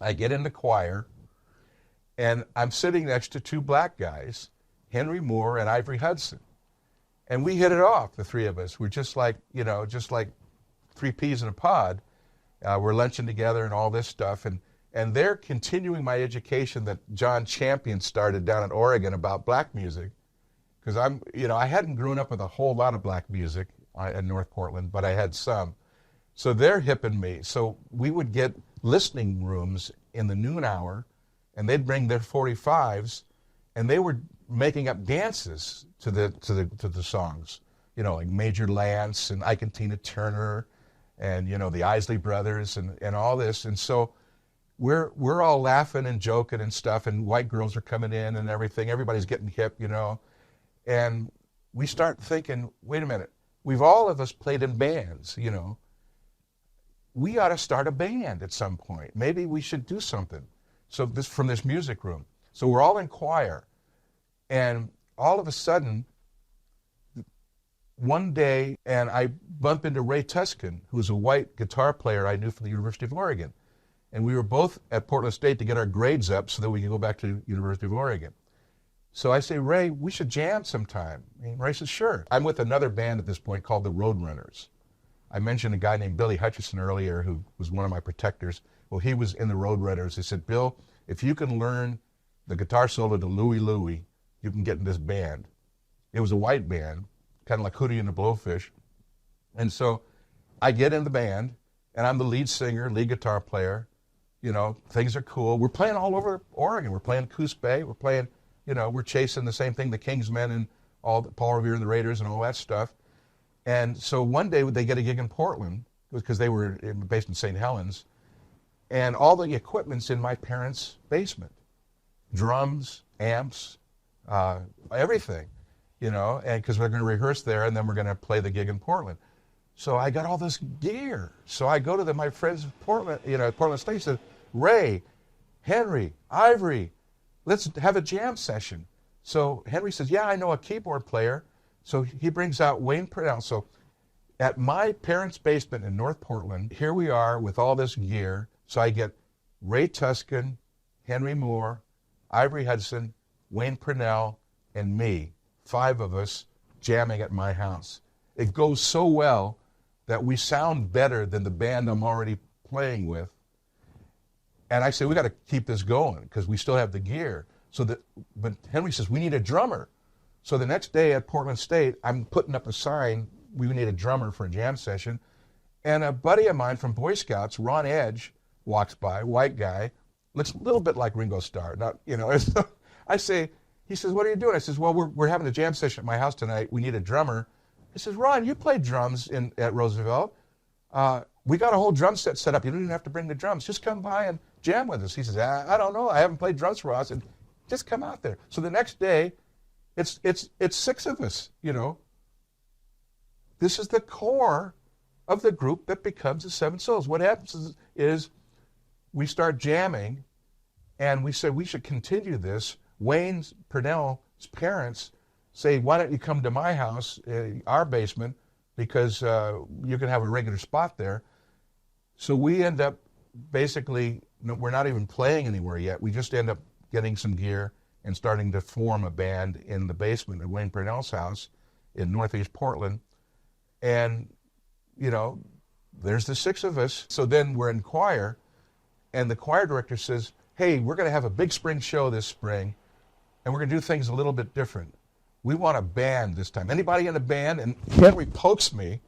I get in the choir, and I'm sitting next to two black guys, Henry Moore and Ivory Hudson. And we hit it off, the three of us. We're just like three peas in a pod. We're lunching together and all this stuff. And they're continuing my education that John Champion started down in Oregon about black music. Because I hadn't grown up with a whole lot of black music in North Portland, but I had some. So they're hipping me. So we would get listening rooms in the noon hour, and they'd bring their 45s, and they were making up dances to the songs. Like Major Lance and Ike and Tina Turner, and the Isley Brothers and all this. And so we're all laughing and joking and stuff, and white girls are coming in and everything. Everybody's getting hip, And we start thinking, wait a minute, we've all of us played in bands, We ought to start a band at some point. Maybe we should do something. So from this music room. So we're all in choir. And all of a sudden, one day, and I bump into Ray Tuscan, who's a white guitar player I knew from the University of Oregon. And we were both at Portland State to get our grades up so that we could go back to the University of Oregon. So I say, Ray, we should jam sometime. And Ray says, sure. I'm with another band at this point called the Roadrunners. I mentioned a guy named Billy Hutchison earlier who was one of my protectors. Well, he was in the Roadrunners. He said, Bill, if you can learn the guitar solo to Louie Louie, you can get in this band. It was a white band, kind of like Hootie and the Blowfish. And so I get in the band, and I'm the lead singer, lead guitar player. Things are cool. We're playing all over Oregon. We're playing Coos Bay. We're playing, we're chasing the same thing, the Kingsmen and Paul Revere and the Raiders and all that stuff. And so one day they get a gig in Portland because they were based in St. Helens, and all the equipment's in my parents' basement. Drums, amps, everything, and because we're going to rehearse there and then we're going to play the gig in Portland. So I got all this gear. So I go to my friends in Portland, Portland State, said, Ray, Henry, Ivory, let's have a jam session. So Henry says, yeah, I know a keyboard player. So he brings out Wayne Purnell. So at my parents' basement in North Portland, here we are with all this gear. So I get Ray Tuscan, Henry Moore, Ivory Hudson, Wayne Purnell, and me, 5 of us jamming at my house. It goes so well that we sound better than the band I'm already playing with. And I say, we got to keep this going because we still have the gear. But Henry says, we need a drummer. So the next day at Portland State, I'm putting up a sign, we need a drummer for a jam session. And a buddy of mine from Boy Scouts, Ron Edge, walks by, white guy, looks a little bit like Ringo Starr. I say, he says, what are you doing? I says, well, we're having a jam session at my house tonight. We need a drummer. He says, Ron, you played drums at Roosevelt. We got a whole drum set up. You don't even have to bring the drums. Just come by and jam with us. He says, I don't know. I haven't played drums for us. And just come out there. So the next day, it's 6 of us, This is the core of the group that becomes the Seven Souls. What happens is we start jamming, and we say we should continue this. Wayne Purnell's parents say, why don't you come to my house, our basement, because you can have a regular spot there. So we end up basically, we're not even playing anywhere yet. We just end up getting some gear and starting to form a band in the basement at Wayne Purnell's house in Northeast Portland. And, there's the 6 of us. So then we're in choir, and the choir director says, hey, we're going to have a big spring show this spring, and we're going to do things a little bit different. We want a band this time. Anybody in a band? And Henry pokes me.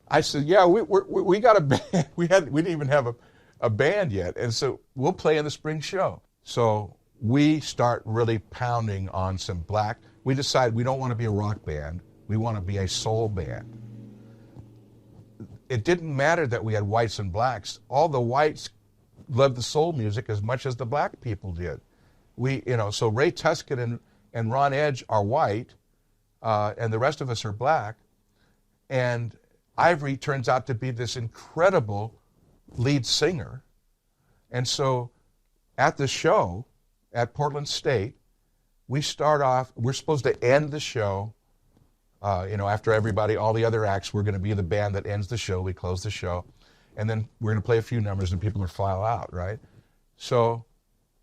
I said, yeah, we got a band. We didn't even have a band yet. And so we'll play in the spring show. So we start really pounding on some black. We decide we don't want to be a rock band. We want to be a soul band. It didn't matter that we had whites and blacks. All the whites loved the soul music as much as the black people did. So Ray Tuscan and Ron Edge are white, and the rest of us are black. And Ivory turns out to be this incredible lead singer. And so at the show at Portland State, we start off, we're supposed to end the show, after everybody, all the other acts, we're going to be the band that ends the show. We close the show. And then we're going to play a few numbers and people will file out, right? So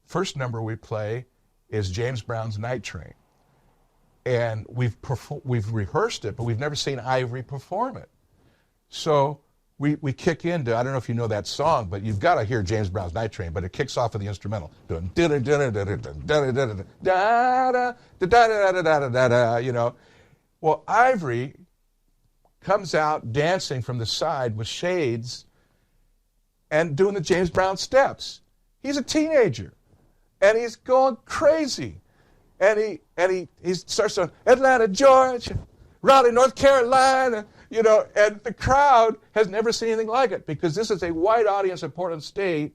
first number we play is James Brown's Night Train. And we've rehearsed it, but we've never seen Ivory perform it. So we kick into, I don't know if you know that song, but you've got to hear James Brown's Night Train, but it kicks off with the instrumental. Well, Ivory comes out dancing from the side with shades and doing the James Brown steps. He's a teenager, and he's going crazy. And he starts on Atlanta, Georgia, Raleigh, North Carolina, and the crowd has never seen anything like it because this is a white audience at Portland State,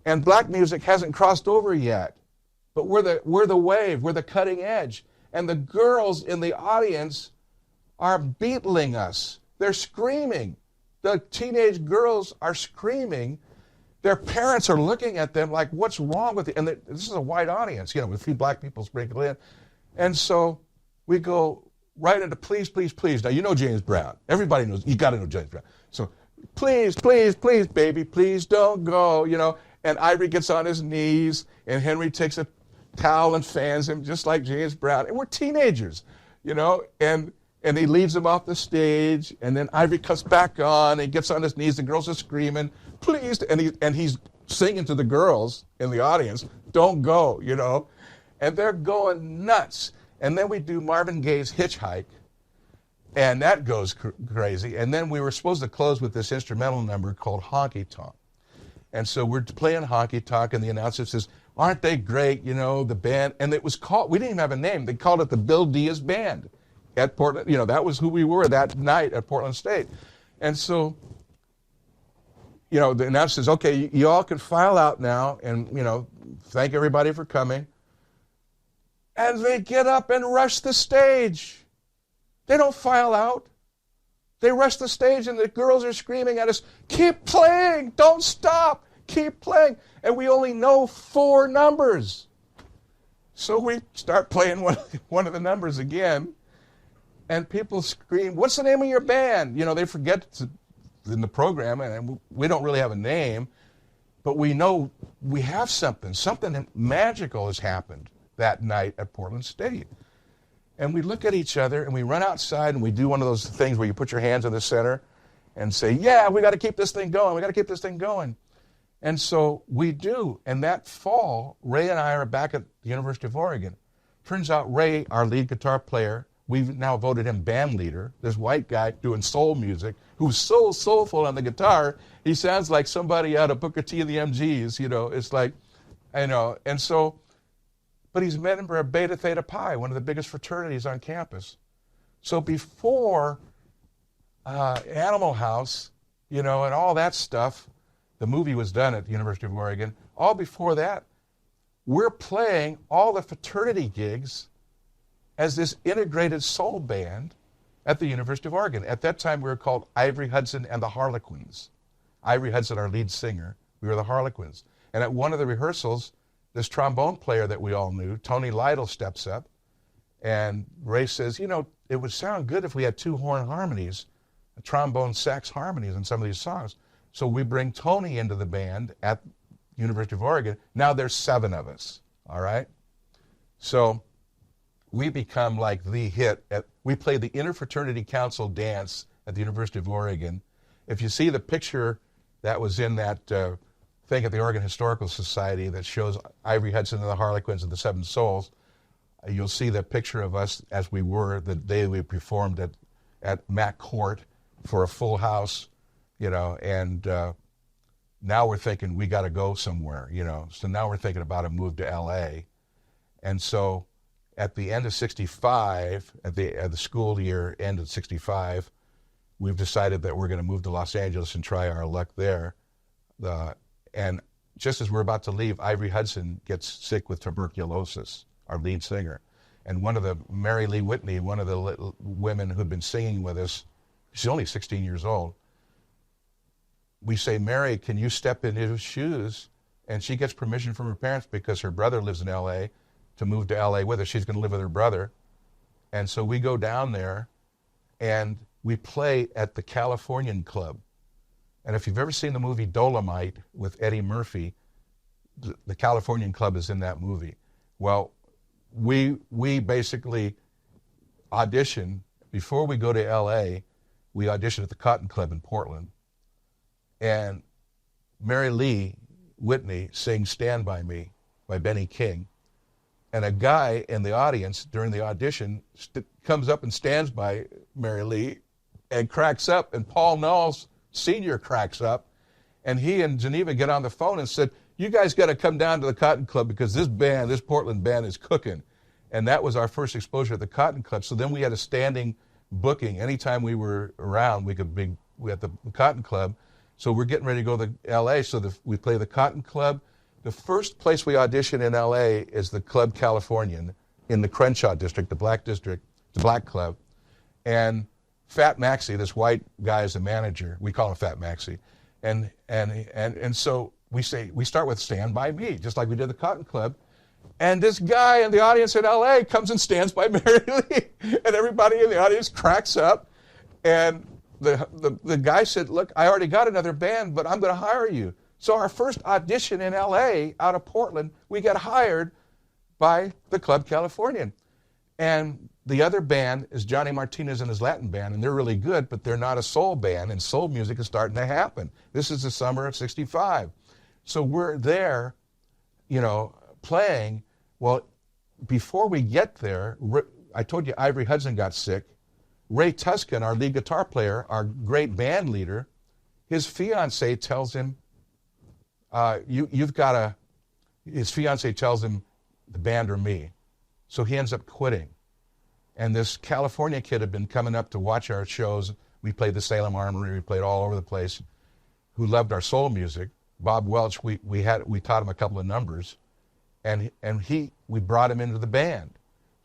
and black music hasn't crossed over yet. But we're the wave, we're the cutting edge. And the girls in the audience are beetling us. They're screaming. The teenage girls are screaming. Their parents are looking at them like, what's wrong with you? And this is a white audience, with a few black people sprinkle in. And so we go right into Please, Please, Please. Now, you know James Brown. Everybody knows. You got to know James Brown. So, please, please, please, baby, please don't go, And Ivory gets on his knees, and Henry takes a towel and fans him just like James Brown. And we're teenagers, and he leads them off the stage, and then Ivory comes back on, and he gets on his knees, the girls are screaming, please, and he's singing to the girls in the audience, don't go, and they're going nuts. And then we do Marvin Gaye's Hitchhike, and that goes crazy. And then we were supposed to close with this instrumental number called Honky Tonk. And so we're playing Honky Tonk, and the announcer says, aren't they great, the band? And it was called, we didn't even have a name. They called it the Bill Diaz Band at Portland. That was who we were that night at Portland State. And so, the announcer says, okay, you all can file out now and, thank everybody for coming. And they get up and rush the stage. They don't file out. They rush the stage, and the girls are screaming at us, keep playing, don't stop, keep playing. And we only know 4 numbers. So we start playing one of the numbers again, and people scream, what's the name of your band? They forget in the program, and we don't really have a name, but we know we have something. Something magical has happened that night at Portland State. And we look at each other, and we run outside, and we do one of those things where you put your hands in the center and say, yeah, we got to keep this thing going. We got to keep this thing going. And so we do. And that fall, Ray and I are back at the University of Oregon. Turns out Ray, our lead guitar player, we've now voted him band leader, this white guy doing soul music, who's so soulful on the guitar, he sounds like somebody out of Booker T and the MGs, it's like, and so, but he's a member of Beta Theta Pi, one of the biggest fraternities on campus. So before Animal House, and all that stuff, the movie was done at the University of Oregon, all before that, we're playing all the fraternity gigs as this integrated soul band at the University of Oregon. At that time, we were called Ivory Hudson and the Harlequins. Ivory Hudson, our lead singer, we were the Harlequins. And at one of the rehearsals, this trombone player that we all knew, Tony Lytle, steps up, and Ray says, it would sound good if we had 2 horn harmonies, trombone sax harmonies in some of these songs. So we bring Tony into the band at University of Oregon. Now there's 7 of us, all right? So we become like the hit. We play the Interfraternity Council dance at the University of Oregon. If you see the picture that was in that thing at the Oregon Historical Society that shows Ivory Hudson and the Harlequins and the 7 Souls, you'll see the picture of us as we were the day we performed at Mac Court for a full house, and now we're thinking we got to go somewhere, So now we're thinking about a move to L.A. And so at the end of 65, at the school year end of 65, we've decided that we're going to move to Los Angeles and try our luck there. And just as we're about to leave, Ivory Hudson gets sick with tuberculosis, our lead singer. And Mary Lee Whitney, one of the women who'd been singing with us, she's only 16 years old. We say, Mary, can you step in his shoes? And she gets permission from her parents because her brother lives in L.A. to move to L.A. with her. She's going to live with her brother. And so we go down there and we play at the Californian Club. And if you've ever seen the movie Dolomite with Eddie Murphy, the Californian Club is in that movie. Well, we basically audition. Before we go to L.A., we audition at the Cotton Club in Portland. And Mary Lee Whitney sings Stand By Me by Benny King. And a guy in the audience during the audition comes up and stands by Mary Lee and cracks up. And Paul Knowles Sr. cracks up. And he and Geneva get on the phone and said, you guys got to come down to the Cotton Club because this Portland band is cooking. And that was our first exposure at the Cotton Club. So then we had a standing booking. Anytime we were around, we had the Cotton Club. So we're getting ready to go to L.A. So we play the Cotton Club. The first place we audition in L.A. is the Club Californian in the Crenshaw district, the black district, the black club. And Fat Maxie, this white guy, is the manager. We call him Fat Maxie. And so we start with Stand By Me, just like we did the Cotton Club. And this guy in the audience in L.A. comes and stands by Mary Lee. And everybody in the audience cracks up. And the guy said, look, I already got another band, but I'm going to hire you. So our first audition in L.A. out of Portland, we got hired by the Club Californian. And the other band is Johnny Martinez and his Latin band, and they're really good, but they're not a soul band, and soul music is starting to happen. This is the summer of '65. So we're there, playing. Well, before we get there, I told you Ivory Hudson got sick. Ray Tuscan, our lead guitar player, our great band leader, his fiancée tells him, his fiancée tells him, the band or me. So he ends up quitting. And this California kid had been coming up to watch our shows. We played the Salem Armory, we played all over the place, who loved our soul music. Bob Welch, we taught him a couple of numbers, and we brought him into the band.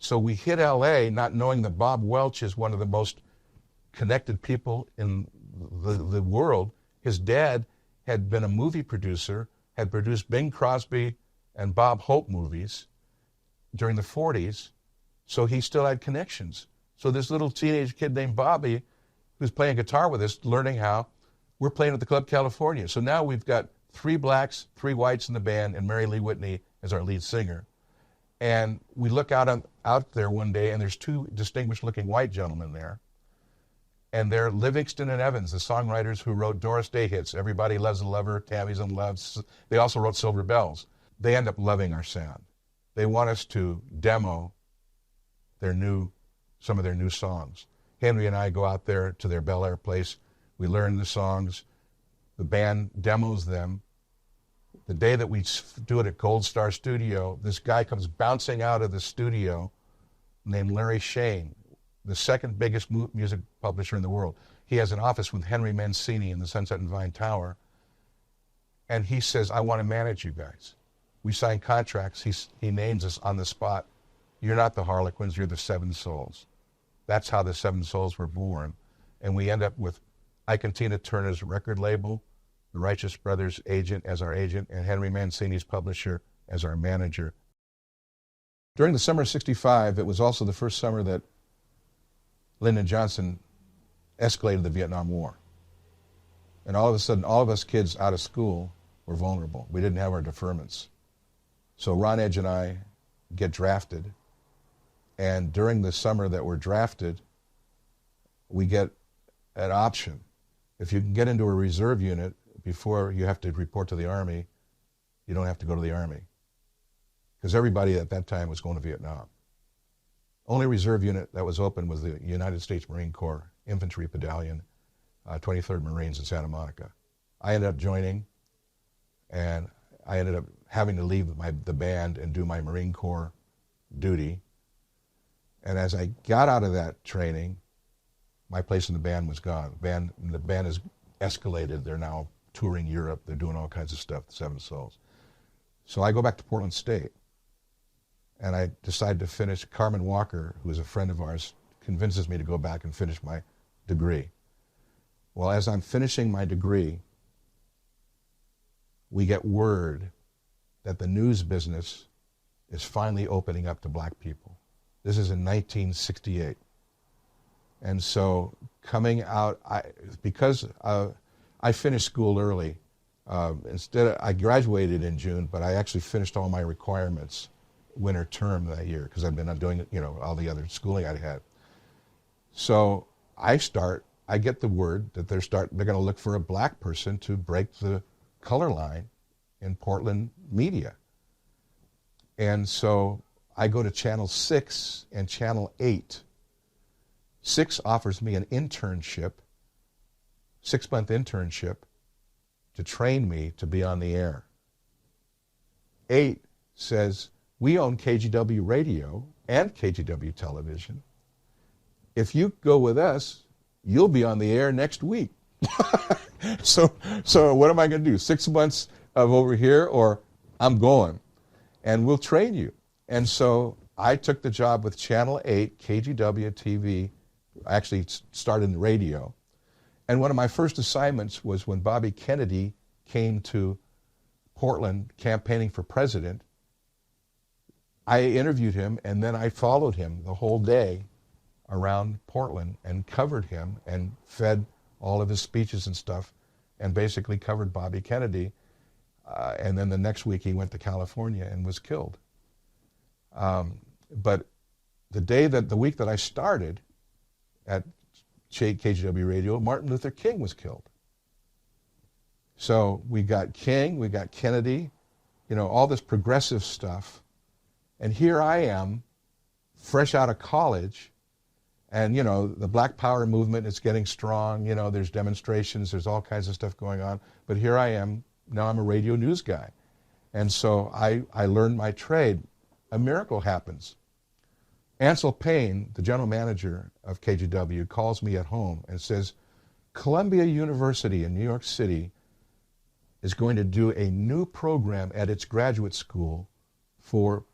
So we hit L.A. not knowing that Bob Welch is one of the most connected people in the world. His dad had been a movie producer, had produced Bing Crosby and Bob Hope movies during the 40s, so he still had connections. So this little teenage kid named Bobby, who's playing guitar with us, learning how, we're playing at the Club California. So now we've got 3 blacks, 3 whites in the band, and Mary Lee Whitney as our lead singer. And we look out there one day, and there's 2 distinguished-looking white gentlemen there. And they're Livingston and Evans, the songwriters who wrote Doris Day hits, Everybody Loves a Lover, Tammy's in Love. They also wrote Silver Bells. They end up loving our sound. They want us to demo some of their new songs. Henry and I go out there to their Bel Air place. We learn the songs. The band demos them. The day that we do it at Gold Star Studio, this guy comes bouncing out of the studio named Larry Shane, the second biggest music publisher in the world. He has an office with Henry Mancini in the Sunset and Vine Tower. And he says, I want to manage you guys. We sign contracts. He names us on the spot. You're not the Harlequins, you're the Seven Souls. That's how the Seven Souls were born. And we end up with Ike and Tina Turner's record label, the Righteous Brothers agent as our agent, and Henry Mancini's publisher as our manager. During the summer of '65, it was also the first summer that Lyndon Johnson escalated the Vietnam War. And all of a sudden, all of us kids out of school were vulnerable. We didn't have our deferments. So Ron Edge and I get drafted. And during the summer that we're drafted, we get an option. If you can get into a reserve unit before you have to report to the Army, you don't have to go to the Army. Because everybody at that time was going to Vietnam. Only reserve unit that was open was the United States Marine Corps Infantry Battalion, 23rd Marines in Santa Monica. I ended up joining, and I ended up having to leave the band and do my Marine Corps duty. And as I got out of that training, my place in the band was gone. The band has escalated. They're now touring Europe. They're doing all kinds of stuff, the Seven Souls. So I go back to Portland State, and I decide to finish. Carmen Walker, who is a friend of ours, convinces me to go back and finish my degree. Well, as I'm finishing my degree, we get word that the news business is finally opening up to black people. This is in 1968. And so coming out, because I finished school early, I graduated in June, but I actually finished all my requirements winter term that year because I've been doing, all the other schooling I had. So I get the word that they're going to look for a black person to break the color line in Portland media. And so I go to Channel 6 and Channel 8. 6 offers me an internship, 6-month internship, to train me to be on the air. 8 says, we own KGW radio and KGW television. If you go with us, you'll be on the air next week. So what am I going to do? 6 months of over here, or I'm going, and we'll train you. And so I took the job with Channel 8, KGW TV, actually started in radio. And one of my first assignments was when Bobby Kennedy came to Portland campaigning for president. I interviewed him, and then I followed him the whole day around Portland and covered him and fed all of his speeches and stuff and basically covered Bobby Kennedy. And then the next week he went to California and was killed. But the week that I started at KGW Radio, Martin Luther King was killed. So we got King, we got Kennedy, all this progressive stuff. And here I am, fresh out of college, and, the Black Power movement is getting strong. There's demonstrations, there's all kinds of stuff going on. But here I am, now I'm a radio news guy. And so I learned my trade. A miracle happens. Ansel Payne, the general manager of KGW, calls me at home and says, Columbia University in New York City is going to do a new program at its graduate school for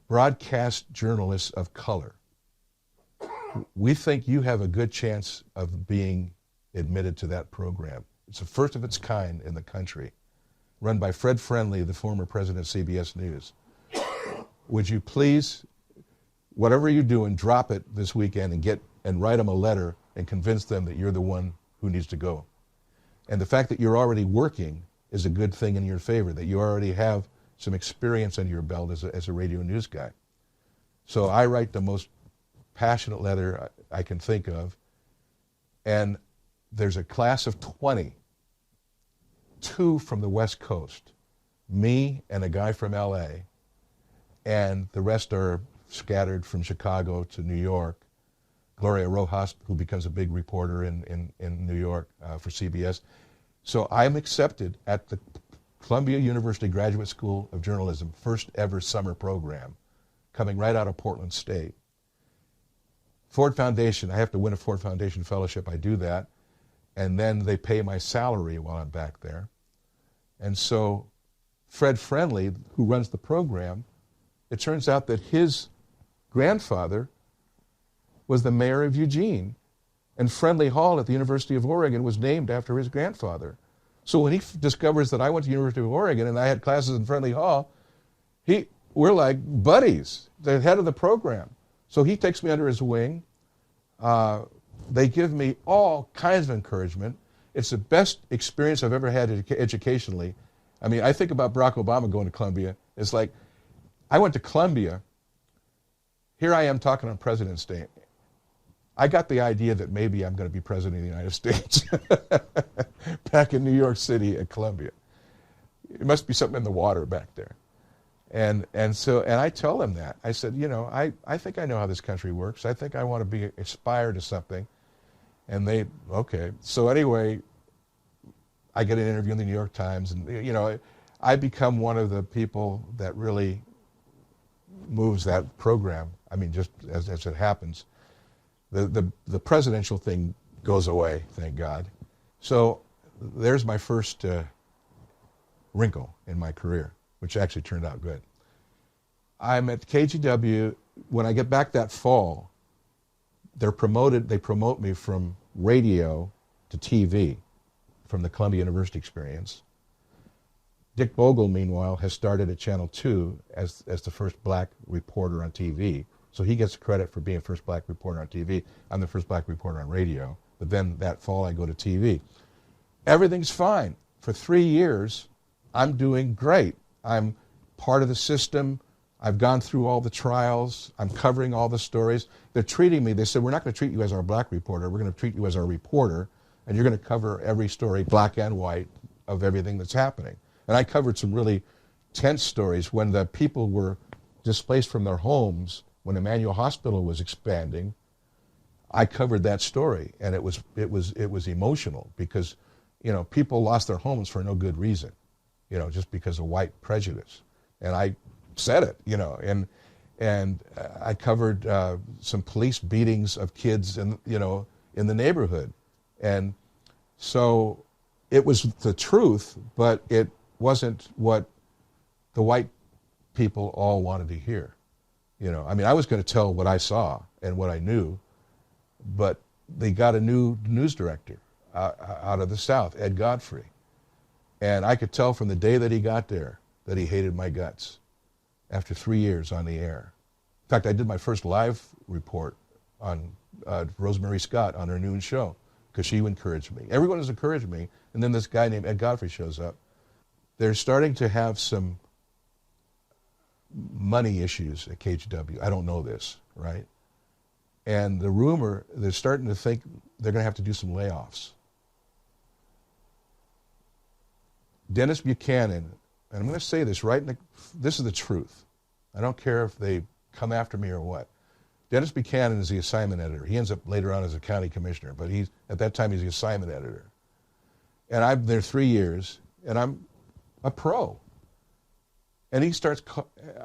broadcast journalists of color. We think you have a good chance of being admitted to that program. It's the first of its kind in the country, run by Fred Friendly, the former president of CBS News. Would you please, whatever you're doing, drop it this weekend and write them a letter and convince them that you're the one who needs to go. And the fact that you're already working is a good thing in your favor, that you already have some experience under your belt as a radio news guy. So I write the most passionate letter I can think of, and there's a class of 20, 2 from the West Coast, me and a guy from LA, and the rest are scattered from Chicago to New York. Gloria Rojas, who becomes a big reporter in New York for CBS. So I'm accepted at the Columbia University Graduate School of Journalism, first ever summer program, coming right out of Portland State. Ford Foundation, I have to win a Ford Foundation fellowship, I do that, and then they pay my salary while I'm back there. And so Fred Friendly, who runs the program, it turns out that his grandfather was the mayor of Eugene, and Friendly Hall at the University of Oregon was named after his grandfather. So when he discovers that I went to the University of Oregon and I had classes in Friendly Hall, we're like buddies, the head of the program. So he takes me under his wing. They give me all kinds of encouragement. It's the best experience I've ever had educationally. I mean, I think about Barack Obama going to Columbia. It's like, I went to Columbia. Here I am talking on President's Day. I got the idea that maybe I'm going to be president of the United States back in New York City at Columbia. It must be something in the water back there. And I tell them that. I said, I think I know how this country works. I think I want to aspire to something. And they, okay. So anyway, I get an interview in the New York Times, and I become one of the people that really moves that program. I mean, just as it happens. The presidential thing goes away, thank God. So there's my first wrinkle in my career, which actually turned out good. I'm at KGW. When I get back that fall, they promote me from radio to TV, from the Columbia University experience. Dick Bogle, meanwhile, has started at Channel 2 as the first black reporter on TV. So he gets credit for being first black reporter on TV. I'm the first black reporter on radio. But then that fall I go to TV. Everything's fine. For 3 years, I'm doing great. I'm part of the system. I've gone through all the trials. I'm covering all the stories. They're treating me, they said, we're not going to treat you as our black reporter. We're going to treat you as our reporter, and you're going to cover every story, black and white, of everything that's happening. And I covered some really tense stories when the people were displaced from their homes, when Emmanuel Hospital was expanding. I covered that story, and it was emotional because, people lost their homes for no good reason, just because of white prejudice. And I said it, and I covered some police beatings of kids in the neighborhood. And so it was the truth, but it wasn't what the white people all wanted to hear. I was going to tell what I saw and what I knew, but they got a new news director out of the South, Ed Godfrey. And I could tell from the day that he got there that he hated my guts after 3 years on the air. In fact, I did my first live report on Rosemary Scott on her noon show because she encouraged me. Everyone has encouraged me, and then this guy named Ed Godfrey shows up. They're starting to have some money issues at KGW. I don't know this, right? And the rumor, they're starting to think they're going to have to do some layoffs. Dennis Buchanan, and I'm going to say this this is the truth. I don't care if they come after me or what. Dennis Buchanan is the assignment editor. He ends up later on as a county commissioner, but at that time he's the assignment editor. And I'm there 3 years, and I'm a pro. And he starts,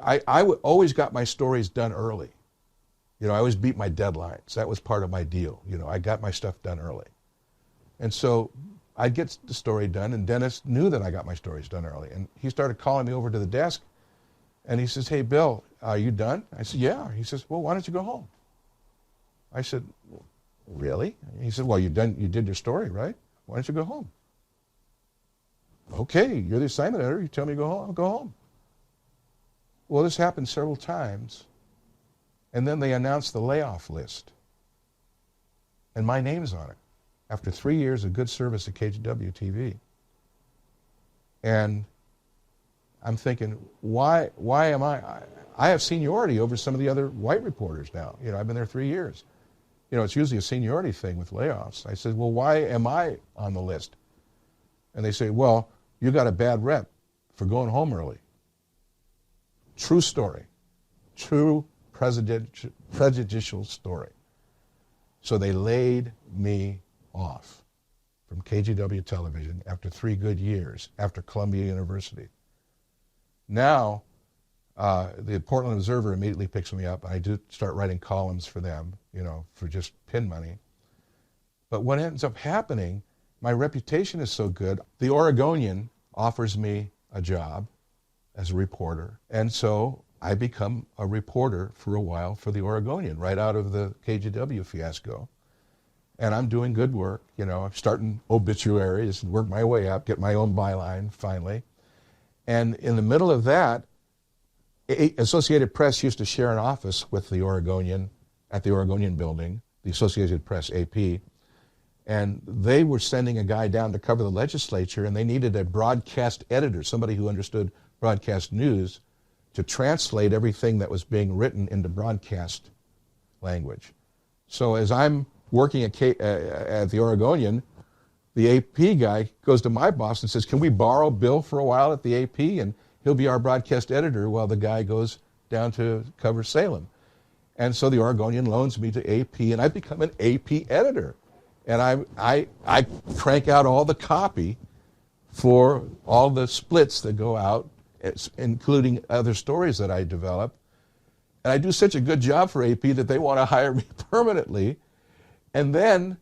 I always got my stories done early. I always beat my deadlines. That was part of my deal. I got my stuff done early. And so I'd get the story done, and Dennis knew that I got my stories done early. And he started calling me over to the desk, and he says, hey, Bill, are you done? I said, yeah. He says, well, why don't you go home? I said, really? He said, well, you did your story, right? Why don't you go home? Okay, you're the assignment editor. You tell me to go home, I'll go home. Well, this happened several times, and then they announced the layoff list, and my name's on it after 3 years of good service at KGW TV. And I'm thinking, why am I have seniority over some of the other white reporters now. I've been there 3 years. It's usually a seniority thing with layoffs. I said, well, why am I on the list? And they say, well, you got a bad rep for going home early. True story. True prejudicial story. So they laid me off from KGW television after 3 good years, after Columbia University. Now, the Portland Observer immediately picks me up. I do start writing columns for them, for just pin money. But what ends up happening, my reputation is so good, the Oregonian offers me a job as a reporter. And so I become a reporter for a while for the Oregonian, right out of the KGW fiasco. And I'm doing good work. I'm starting obituaries and work my way up, get my own byline finally. And in the middle of that, Associated Press used to share an office with the Oregonian at the Oregonian building, the Associated Press AP. And they were sending a guy down to cover the legislature, and they needed a broadcast editor, somebody who understood broadcast news, to translate everything that was being written into broadcast language. So as I'm working at the Oregonian, the AP guy goes to my boss and says, can we borrow Bill for a while at the AP? And he'll be our broadcast editor while the guy goes down to cover Salem. And so the Oregonian loans me to AP, and I become an AP editor. And I crank out all the copy for all the splits that go out, including other stories that I develop. And I do such a good job for AP that they want to hire me permanently. And then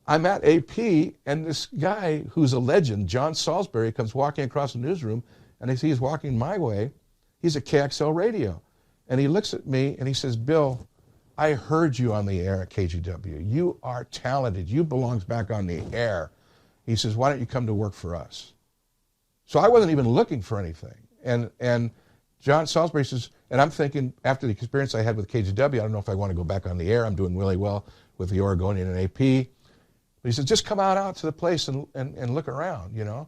I'm at AP, and this guy who's a legend, John Salisbury, comes walking across the newsroom, and I see he's walking my way. He's at KXL Radio. And he looks at me, and he says, Bill, I heard you on the air at KGW. You are talented. You belong back on the air. He says, why don't you come to work for us? So I wasn't even looking for anything. And John Salisbury says, and I'm thinking, after the experience I had with KGW, I don't know if I want to go back on the air. I'm doing really well with the Oregonian and AP. But he says, just come out to the place and look around, you know.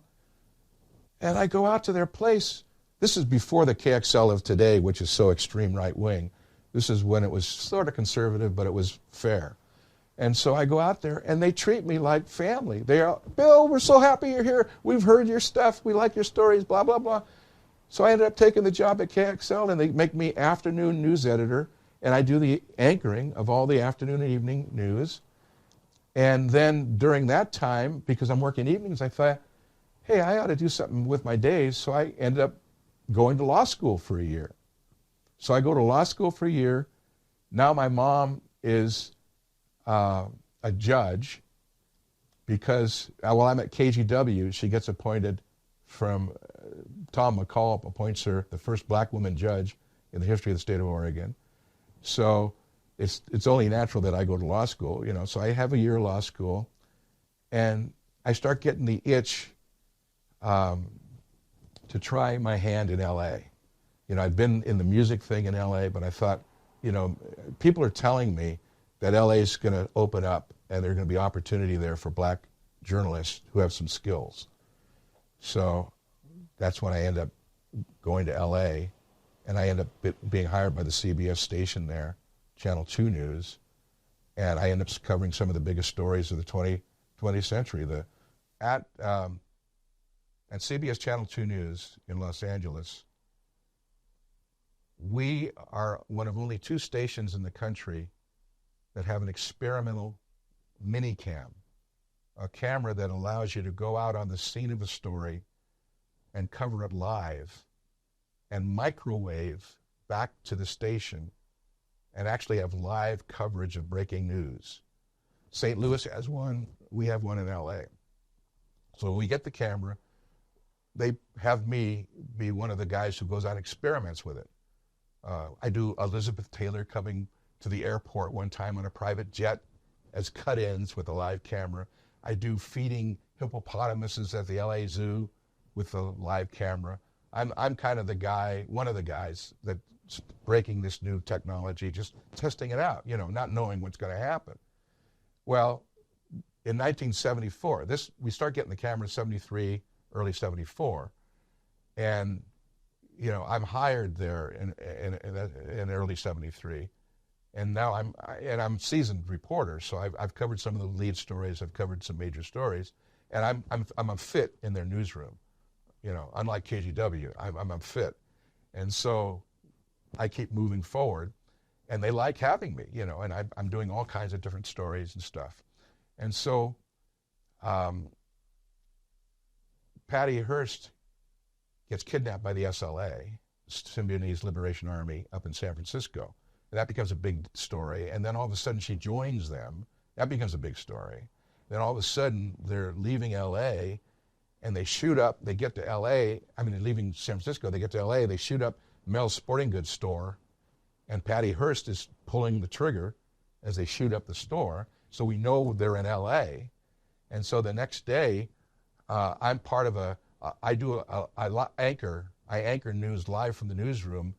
And I go out to their place. This is before the KXL of today, which is so extreme right-wing. This is when it was sort of conservative, but it was fair. And so I go out there, and they treat me like family. They are, Bill, we're so happy you're here. We've heard your stuff. We like your stories, blah, blah, blah. So I ended up taking the job at KXL, and they make me afternoon news editor, and I do the anchoring of all the afternoon and evening news. And then during that time, because I'm working evenings, I thought, hey, I ought to do something with my days. So I ended up going to law school for a year. So I go to law school for a year. Now my mom is a judge because while I'm at KGW, she gets appointed from, Tom McCall appoints her the first black woman judge in the history of the state of Oregon. So it's only natural that I go to law school, you know. So I have a year of law school, and I start getting the itch to try my hand in L.A. You know, I've been in the music thing in L.A., but I thought, you know, people are telling me that L.A. is going to open up and there's going to be opportunity there for black journalists who have some skills. So that's when I end up going to L.A., and I end up being hired by the CBS station there, Channel 2 News, and I end up covering some of the biggest stories of the 20th century. At CBS Channel 2 News in Los Angeles, we are one of only 2 stations in the country that have an experimental mini cam, a camera that allows you to go out on the scene of a story and cover it live and microwave back to the station and actually have live coverage of breaking news. St. Louis has one, we have one in LA. So when we get the camera, they have me be one of the guys who goes out and experiments with it. I do Elizabeth Taylor coming to the airport one time on a private jet as cut-ins with a live camera. I do feeding hippopotamuses at the LA Zoo with a live camera. I'm kind of the guy, one of the guys that's breaking this new technology, just testing it out, you know, not knowing what's going to happen. Well, in 1974, we start getting the camera in 73, early 74, and you know, I'm hired there in early 73, and now I'm seasoned reporter, so I've covered some of the lead stories, I've covered some major stories, and I'm a fit in their newsroom, you know, unlike KGW, I'm a fit, and so I keep moving forward, and they like having me, you know, and I'm doing all kinds of different stories and stuff, and so Patty Hearst gets kidnapped by the SLA, Symbionese Liberation Army, up in San Francisco. And that becomes a big story. And then all of a sudden she joins them. That becomes a big story. Then all of a sudden they're leaving LA and they shoot up, they get to LA, they're leaving San Francisco, they get to LA, they shoot up Mel's Sporting Goods store, and Patty Hearst is pulling the trigger as they shoot up the store. So we know they're in LA. And so the next day, I'm part of I anchor news live from the newsroom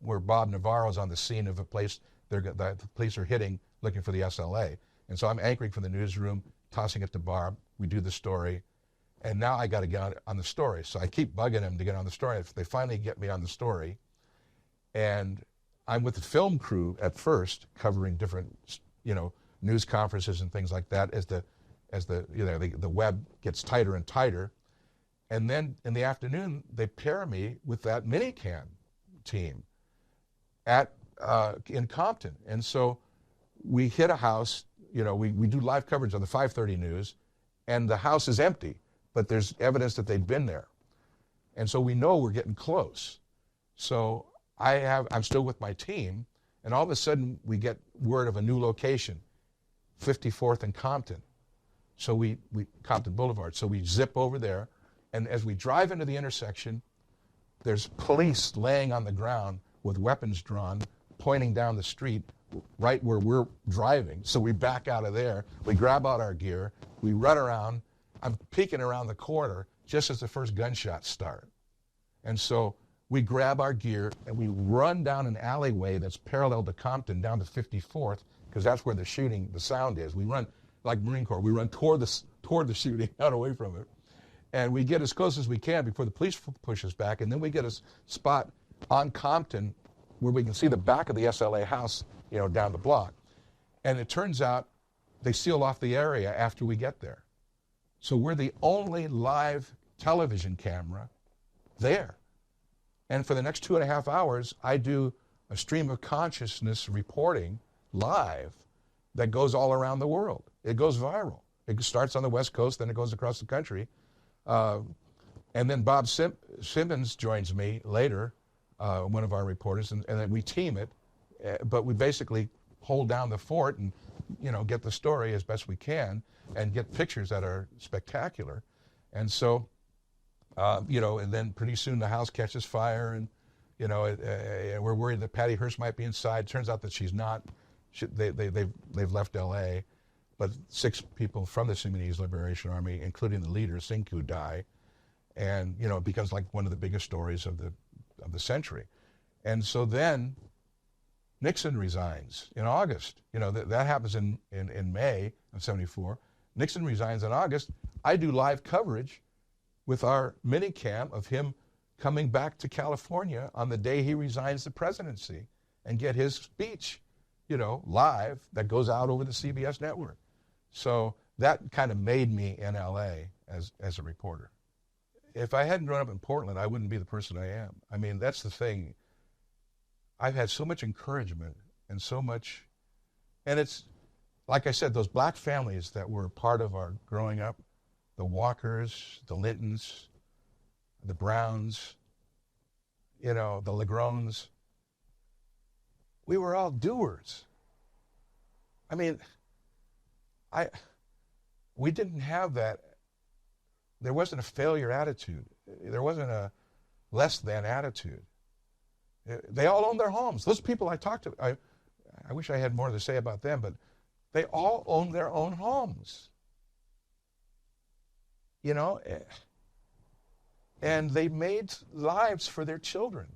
where Bob Navarro's on the scene of a place the police are hitting, looking for the SLA. And so I'm anchoring from the newsroom, tossing it to Bob. We do the story. And now I got to get on the story. So I keep bugging him to get on the story. They finally get me on the story. And I'm with the film crew at first, covering different, you know, news conferences and things like that as the web gets tighter and tighter. And then in the afternoon, they pair me with that minicam team in Compton. And so we hit a house, you know, we do live coverage on the 5:30 news, and the house is empty, but there's evidence that they'd been there. And so we know we're getting close. So I'm still with my team, and all of a sudden we get word of a new location, 54th and Compton. So we Compton Boulevard. So we zip over there, and as we drive into the intersection, there's police laying on the ground with weapons drawn, pointing down the street right where we're driving. So we back out of there, we grab out our gear, we run around. I'm peeking around the corner just as the first gunshots start. And so we grab our gear and we run down an alleyway that's parallel to Compton down to 54th, because that's where the shooting, the sound is. We run like Marine Corps, we run toward the shooting, not away from it. And we get as close as we can before the police push us back, and then we get a spot on Compton where we can see the back of the SLA house, down the block. And it turns out they seal off the area after we get there. So we're the only live television camera there. And for the next 2.5 hours, I do a stream of consciousness reporting live that goes all around the world. It goes viral. It starts on the West Coast, then it goes across the country. And then Bob Simmons joins me later, one of our reporters, and then we team it. But we basically hold down the fort and, get the story as best we can and get pictures that are spectacular. And so, and then pretty soon the house catches fire, and, we're worried that Patty Hearst might be inside. Turns out that she's not. They've left L.A., but 6 people from the Sudanese Liberation Army, including the leader, Sinku, die. And, it becomes like one of the biggest stories of the century. And so then Nixon resigns in August. That happens in May of 74. Nixon resigns in August. I do live coverage with our minicam of him coming back to California on the day he resigns the presidency, and get his speech, live, that goes out over the CBS network. So that kind of made me in LA as a reporter. If I hadn't grown up in Portland, I wouldn't be the person I am. I mean, that's the thing. I've had so much encouragement and so much, and it's, like I said, those black families that were part of our growing up, the Walkers, the Lintons, the Browns, the Legrones, we were all doers. I mean, we didn't have that. There wasn't a failure attitude. There wasn't a less than attitude. They all owned their homes. Those people I talked to, I wish I had more to say about them, but they all owned their own homes. And they made lives for their children.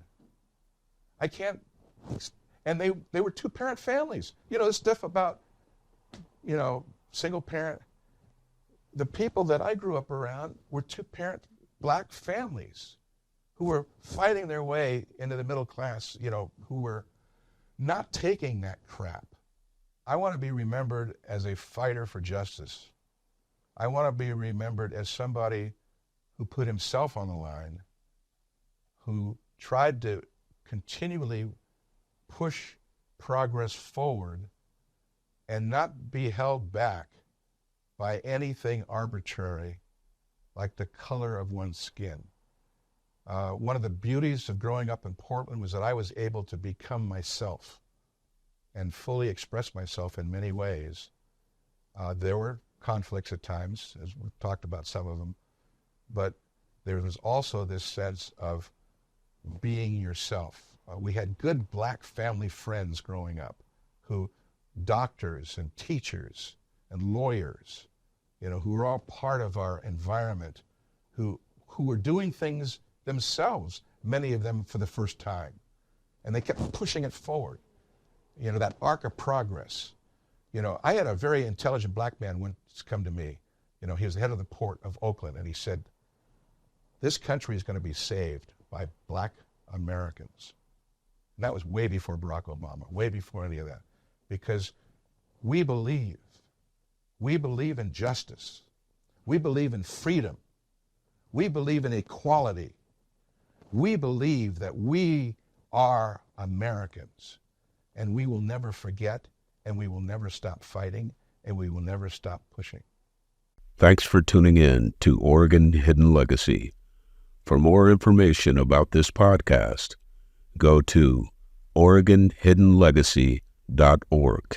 And they were 2-parent families. This stuff about, single parent. The people that I grew up around were 2-parent black families who were fighting their way into the middle class, who were not taking that crap. I want to be remembered as a fighter for justice. I want to be remembered as somebody who put himself on the line, who tried to continually push progress forward and not be held back by anything arbitrary like the color of one's skin. One of the beauties of growing up in Portland was that I was able to become myself and fully express myself in many ways. There were conflicts at times, as we've talked about some of them, but there was also this sense of being yourself. We had good black family friends growing up, doctors and teachers and lawyers, who were all part of our environment, who were doing things themselves, many of them for the first time. And they kept pushing it forward, that arc of progress. I had a very intelligent black man once come to me. He was the head of the port of Oakland, and he said, this country is going to be saved by black Americans. And that was way before Barack Obama, way before any of that, because we believe in justice. We believe in freedom. We believe in equality. We believe that we are Americans, and we will never forget, and we will never stop fighting, and we will never stop pushing. Thanks for tuning in to Oregon Hidden Legacy. For more information about this podcast, go to OregonHiddenLegacy.org.